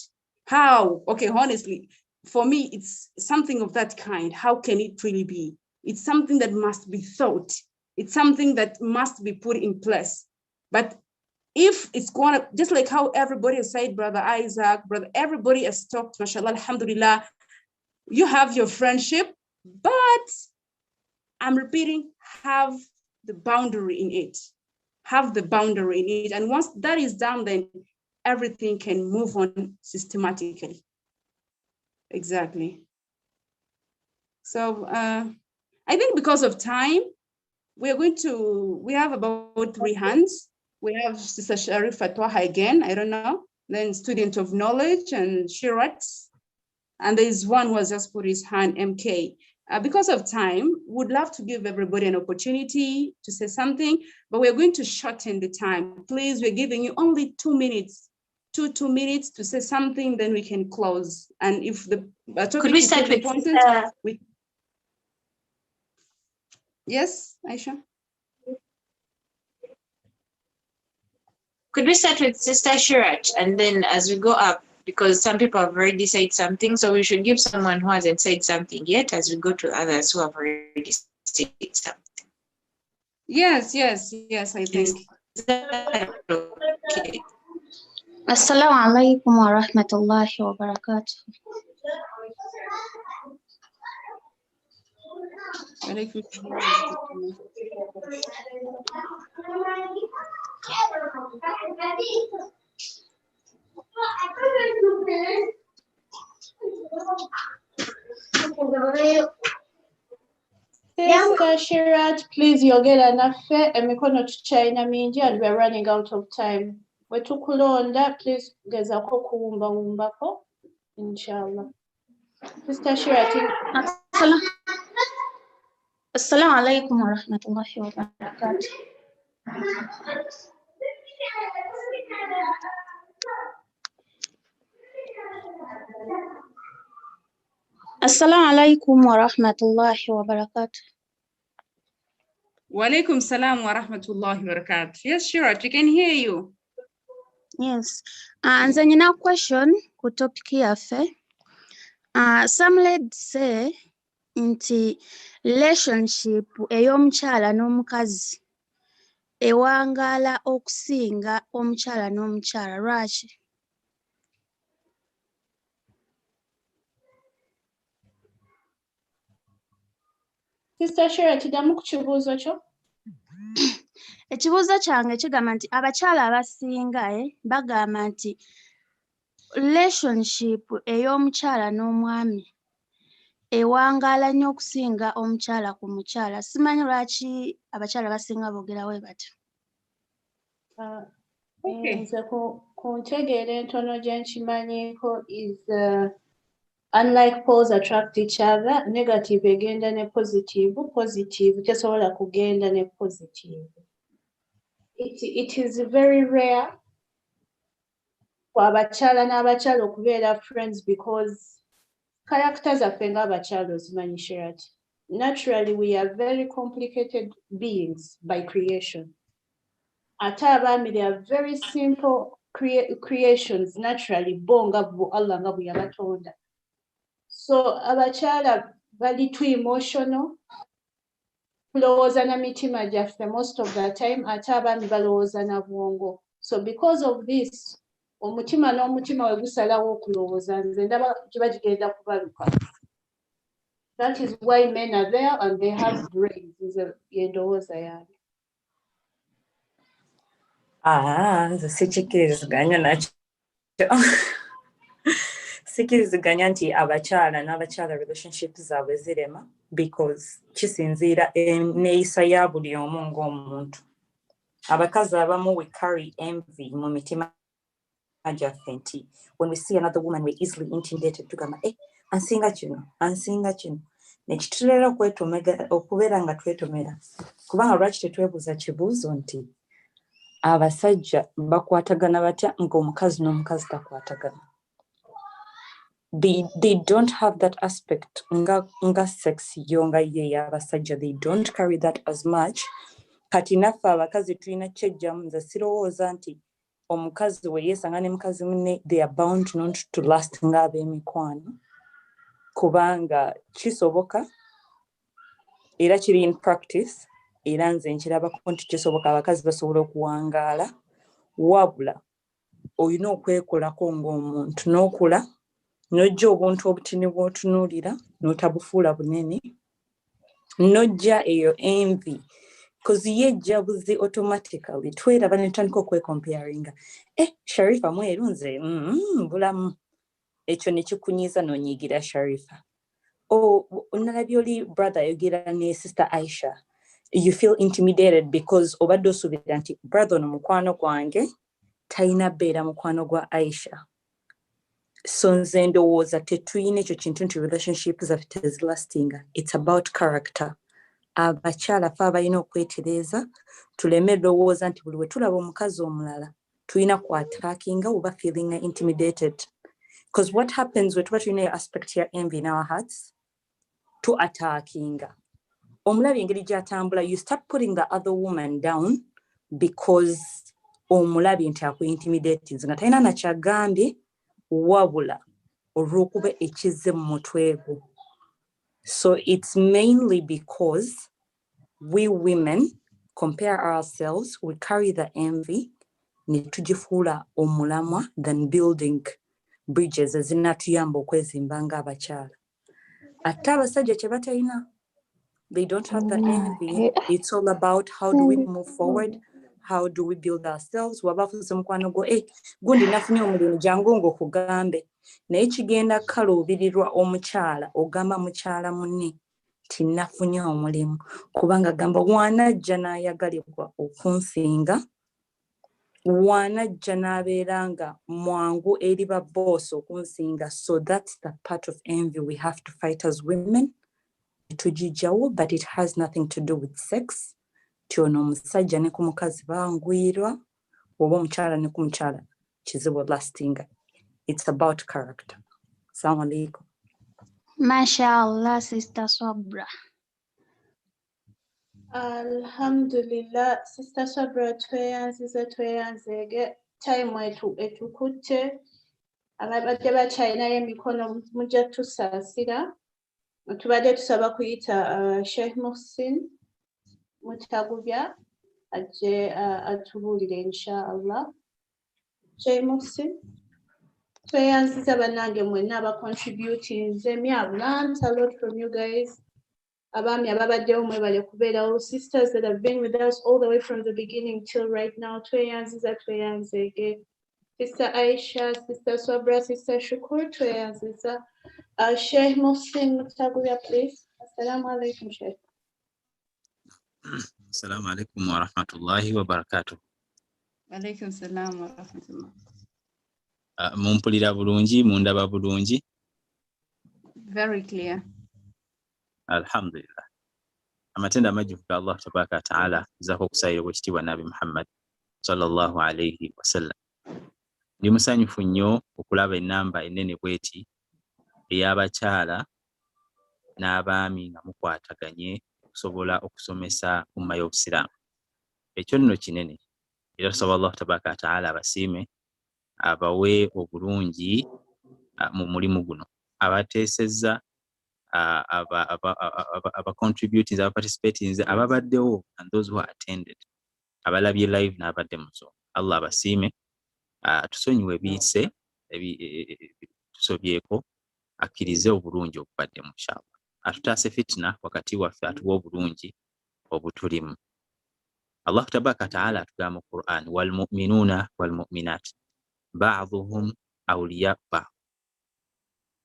How? Okay, honestly, for me, it's something of that kind. How can it really be? It's something that must be thought. It's something that must be put in place. But if it's going to, just like how everybody has said, Brother Isaac, everybody has talked, mashallah, alhamdulillah, you have your friendship, but I'm repeating, have the boundary in it. Have the boundary in it. And once that is done, then everything can move on systematically. Exactly. So I think because of time, we have about 3 hands. We have Sister FIQHU again, I don't know, then Student of Knowledge and SHARI'AH. And there's one who has just put his hand, MK. Because of time, would love to give everybody an opportunity to say something, but we're going to shorten the time. Please, we're giving you only 2 minutes, 2 minutes to say something, then we can close. And if the topic could we is start with important, yes, Aisha? Could we start with Sister SHARI'AH, and then as we go up, because some people have already said something, so we should give someone who hasn't said something yet as we go to others who have already said something. Yes, I think. Okay. Assalamu alaikum wa rahmatullahi wa barakatuh. Sister SHARI'AH, please yogera naffe emikono tukyalina mingi and we're running out of time. Bwe tukulonda, please gezaako okuwumbawumbako, inshallah. Sister SHARI'AH. Assalamu alaikum wa rahmatullahi wa barakatuh. Assalamu alaikum wa rahmatullahi wa barakatuh. Wa alaikum salam wa rahmatullahi wa barakatuh. Yes, SHARI'AH, we can hear you. Yes. Nze nina question ku topic yaffe. Some ladies say nti relationship ey'omukyala n'omukazi ewangaala okusinga omukyala n'omukyala. Lwaki? Sister SHARI'AH, kiddamu ku kibuuzo kyo. Ekibuuzo kyange kigamba nti abakyala abasinga bagamba nti relationship ey'omukyala n'omwami ewangaala nnyo okusinga omukyala ku mukyala. Simanyi lwaki abakyala basinga boogera bwe batyo. Nze ku ntegeera entono gye nkimanyiiko is unlike poles attract each other, negative egenda ne positive, positive tesobola kugenda ne positive. It is very rare for abakyala n'abakyala okubeera friends because characters zaffe ng'abakyala ozimanyi SHARI'AH. Naturally, we are very complicated beings by creation. Ate abaami, they are very simple creations naturally, bo nga bo Allah nga bwe yabatonda. So abakyala bali too emotional, kulowooza na mitima gyaffe most of the time, ate abaami balowooza na bwongo. So because of this, omutima n'omutima we gusalawo okulowooza, nze ndaba giba gigenda kubaluka. That is why men are there and they have brains. Nze y'endowooza yange. Nze sikkiriziganya nakyo. Sikkiriziganya nti abakyala n'abakyala relationship zaabwe zirema because kisinziira enneeyisa ya buli omu ng'omuntu. Abakazi abamu we carry envy mu mitima gyaffe nti when we see another woman we easily intimidated tugamba ansinga kino nekituleera okubeera nga twetomera kubanga lwaki tetwebuuza kibuuzo nti abasajja bakwatagana batya ng'omukazi n'omukazi takwatagana. They don't have that aspect nga sex yonga ye y'abasajja. They don't carry that as much. Kati naffe abakazi tulina kyejjamu. Nze sirowooza nti omukazi we yeesanga ne mukazi munne, they are bound not to last ng'ab'emikwano kubanga kisoboka era kiri in practice era nze nkirabako nti kisoboka abakazi basobola okuwangaala wabula olina okwekolako ng'omuntu n'okula n'ojja obuntu obutini bw'otunuulira n'otabufuula bunene n'ojja eyo envy because ye jabuzi automatically tweraba ne tutandika okwecomparinga Sharifa mweru nze bulamu ekyo ne kikunyiiza n'onyiigira Sharifa nalabye oli brother ayogera ne sister Aisha you feel intimidated because obadde osuubira nti brother ono mukwano gwange talina beera mukwano gwa Aisha so nze ndowooza tetuyina ekyo kintu nti relationship zaffe tezilastinga it's about character abakyala fe abalina okwetereeza tuleme lowooza nti buli we tulaba omukazi omulala tulina kwataakinga oba feeling intimidated because what happens we tuba tulina aspect ya envy in our hearts to attackinga omulabi engeri gy'atambula you start putting the other woman down because omulabi nti akuintimidating nga talina nakyagambye wabula olw'okuba ekizze mu mutwe gwo. So it's mainly because we women compare ourselves, we carry the envy, netujifuula omulamwa than building bridges ezinatuyamba okwezimba ng'abakyala. Ate abasajja kye batalina, they don't have the envy. It's all about how do we move forward, how do we build ourselves. Wabafuze mukwano gwo gundi nafunye omulimu jangu ng'okugambe naye kigenda kaluubirirwa omukyala ogamba mukyala munne tinafunye omulimu kubanga gamba wanajja n'ayagalibwa okunsinga wanajja n'abeeranga mwangu eri ba boss okunsinga. So that's the part of envy we have to fight as women tujijawo, but it has nothing to do with sex. Tiono omusajja ne ku mukazi bangwirwa oba omukyala ne ku mukyala kizibu lastinga. It's about character. Assalamu alaikum. Mashallah, Sister Sabra. Alhamdulillah, Sister Sabra tweyanzege time etukutte abadde bakyalinayo emikono mujja tusaasira. Tubadde tusaba kuyita Sheikh Muhsin Mutagubya ajje atubuulire inshallah. Sheikh Muhsin, tweyanziza bannange mwenna aba-contributing. I've learned a lot from you guys. Abami ababaddewo mwebale kubeerawo. Sisters that have been with us all the way from the beginning till right now. Tweyanziza tweyanzege. Sister Aisha, Sister Swabra, Sister Shukur, tweyanziza. Sheikh Muhsin Mutagubya, please. Assalamu alaikum, Sheikh. Assalamu alaikum wa rahmatullahi wa barakatuh. Alaikum salam wa rahmatullah. Mumpulira bulungi, mundaba bulungi? Very clear. Alhamdulillah. Amatenda amajjuvu ga Allah tabaraka wa ta'ala zako kusayira ekitiibwa Nabi Muhammad sallallahu alayhi wa sallam. Ndi musanyufu nnyo okulaba ennamba ennene bweti ey'abakyala n'abaami nga mukwataganye okusobola okusomesa umma y'Obusiraamu. Ekyo nno kinene era tusaba Allah tabaraka wa ta'ala abasiime abawe obulungi mu mulimu guno abateesezza aba contributors, aba participating, ababaddewo and those who attended, abalabye live n'abadde mu zo. Allah abasiime tusonyiwe ebiyise tusobyeko akkirize obulungi obubadde mu inshallah. Atutaase fitna wakati waffe atuwa obulungi obutulimu. Allah tabaraka ta'ala atugamba mu Qur'an wal mu'minuna wal mu'minat ba'dhuhum awliya ba'd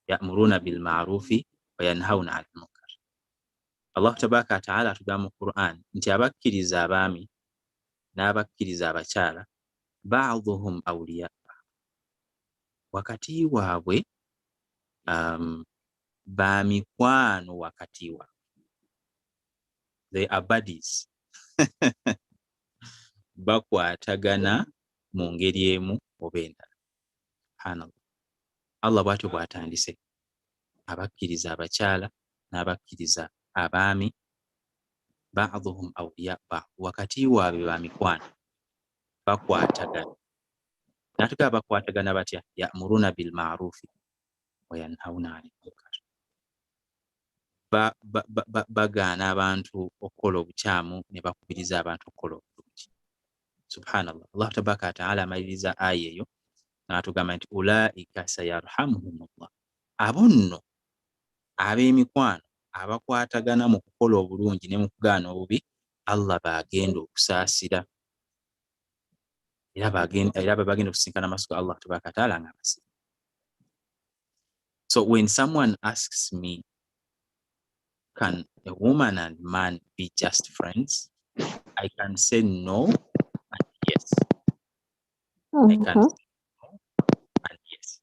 ya'muruna bil ma'rufi wa yanhauna 'anil munkar. Allah tabaraka ta'ala atugamba mu Qur'an nti abakkiriza abaami n'abakkiriza abakyala ba'dhuhum awliya ba'd, wakati waabwe ba mikwano wakati waabwe, they are buddies. Bakwatagana mu ngeri emu oba endala. Subhanallah. Allah bw'atyo bw'atandise abakkiriza abakyala n'abakkiriza abaami ba'dhuhum awliya ba'd, wakati waabwe ba mikwano bakwatagana. Natugamba bakwatagana batya? Ya'muruna bil ma'rufi wa yanhauna 'anil munkar. Bagaana abantu okukola obukyamu ne bakubiriza abantu okukola obulungi. Subhanallah. Allah tabaraka wa ta'ala amaliriza aya eyo n'atugamba nti ulaika sayarhamuhumullah. Abo nno ab'emikwano abakwatagana mu kukola obulungi ne mu kugaana obubi, Allah bagenda okusaasira era bagenda okusinkana amaaso ga Allah tabaraka wa ta'ala nga basiima. So when someone asks me, can a woman and man be just friends? I can say no and yes. I can say no and yes.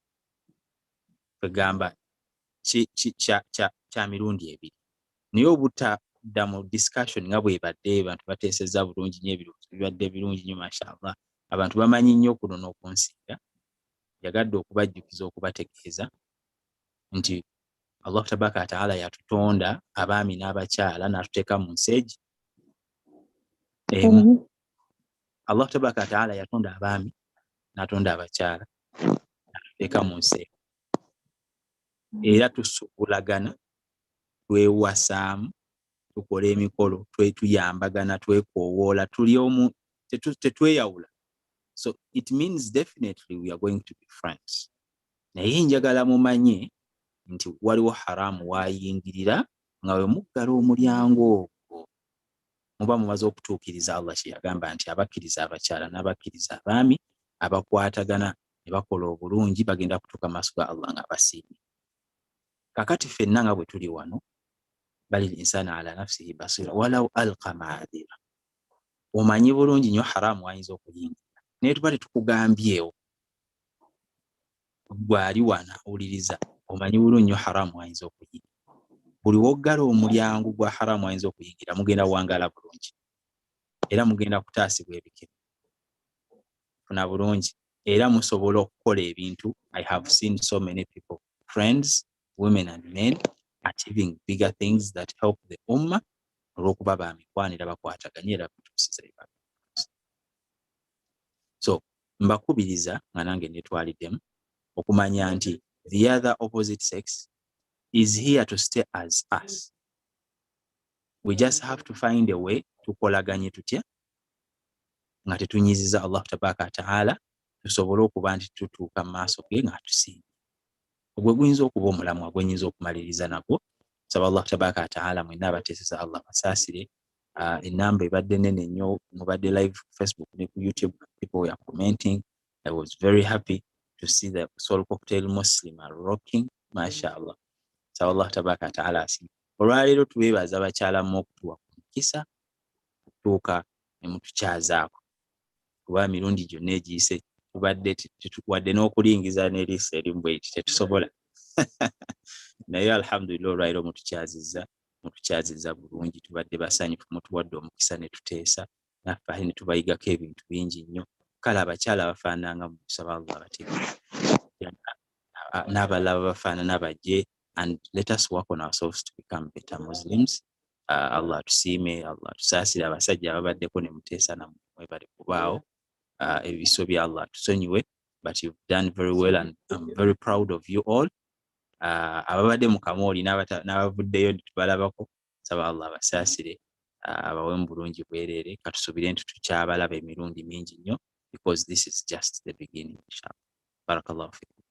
Kugamba kya mirundi ebiri. Naye obutadda mu discussion nga bwebadde abantu bateesezza bulungi nnyo ebirungi bibadde birungi nnyo mashallah. Abantu bamanyi nnyo kuno n'okunsinga. Yagadde okubajjukiza okubategeeza nti Allah tabaraka wa ta'ala yatutonda abaami n'abakyala n'atuteeka mu nsi egi emu. Allah tabaraka wa ta'ala yatonda abaami n'atonda abakyala n'atuteeka mu nsi emu. Era tusuubulagana, twewasaamu, tukola emikolo, tuyambagana, twekoowoola, tuli omu, tetweyawula. So it means definitely we are going to be friends. Naye njagala mumanye nti waliwo haramu wayingirira nga we muggala omulyango ogwo. Muba mumaze okutuukiriza Allah kye yagamba nti abakkiriza abakyala n'abakkiriza abaami abakwatagana ne bakola obulungi bagenda kutuuka maaso ga Allah nga basiimye. Kakati ffenna nga bwe tuli wano, bali insana ala nafsihi basira walaw alqa ma'adira. Omanyi bulungi nnyo haramu wayinza okuyingira, naye tuba tetukugambyewo. Gwali wana awuliriza, omanyi bulungi nnyo haramu wayinza okuyingira. Buli woggala omulyango gwa haramu wayinza okuyingira, mugenda wangala bulungi era mugenda kutaasibwa ebikemo. Funa bulungi era musobola okukola ebintu. I have seen so many people, friends, women and men, achieving bigger things that help the ummah olw'okuba bamikwanira bakwataganye era bituusiza ebibala. So mbakubiriza nga nange netwaliddemu okumanya nti the other opposite sex is here to stay as us. We just have to find a way tukolaganye tutya nga tetunyiziza Allah tabaraka wa ta'ala, tusobole okuba nti tutuuka mu maaso ge nga tusiimye. Ogwo guyinza okuba omulamwa gwenyinza okumaliriza nagwo. Saba Allah tabaraka wa ta'ala mwenna abateeseza Allah basaasire. Enamba ebadde nene nnyo, mubadde live Facebook ne ku YouTube, people were commenting. I was very happy to see the Soul Cocktail Muslim are rocking, mashallah. Saba Allah tabaraka wa ta'ala asiimye. Olwaleero tubeebaza abakyala mu okutuwa ku mukisa kutuuka ne mutukyazaako. Kuba mirundi gyonna egiyise tubadde wadde n'okulingiza n'eriiso erimu bw'eti tetusobola. Naye alhamdulillah olwaleero mutukyazizza bulungi, tubadde basanyufu, mutuwadde omukisa ne tuteesa naffe ne tubayigako ebintu bingi nnyo. Kale abakyala bafaananga mu kusaba Allah abategeeza n'abalala bafaanana bajje, and let us work on ourselves to become better Muslims. Allah tusiime, Allah tusaasire abasajja ababaddeko ne muteesa nammwe mwebale kubaawo. Ebiso bya Allah tusonyiwe, but you've done very well and I'm very proud of you all. Ababadde mu kamooli n'abavuddeyo tubalabako, saba Allah basaasire, abawe mu bulungi bwereere. Katusubire nti tukyabalaba emirundi mingi nnyo, because this is just the beginning, inshallah. Barakallahu fikum.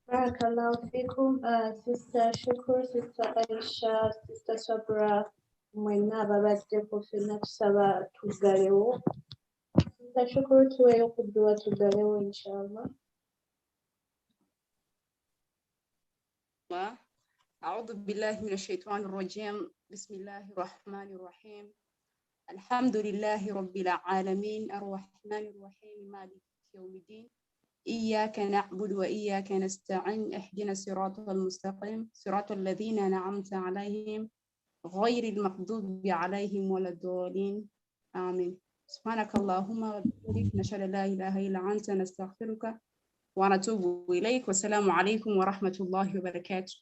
Barakallahu fikum, Sister Shukru, Sister Aisha, Sister Sabra, mwenna ababaddeko ffenna tusaba tuggalewo. Sister Shukru tuweeyo okudduwa tuggalewo inshallah. أعوذ بالله من الشيطان الرجيم. بسم الله الرحمن الرحيم. الحمد لله رب العالمين الرحمن الرحيم مالك يوم الدين. إياك نعبد وإياك نستعين اهدنا الصراط المستقيم صراط الذين أنعمت عليهم غير المغضوب عليهم ولا الضالين آمين. سبحانك اللهم وبحمدك نشهد أن لا إله إلا أنت نستغفرك ونتوب إليك. والسلام عليكم ورحمة الله وبركاته.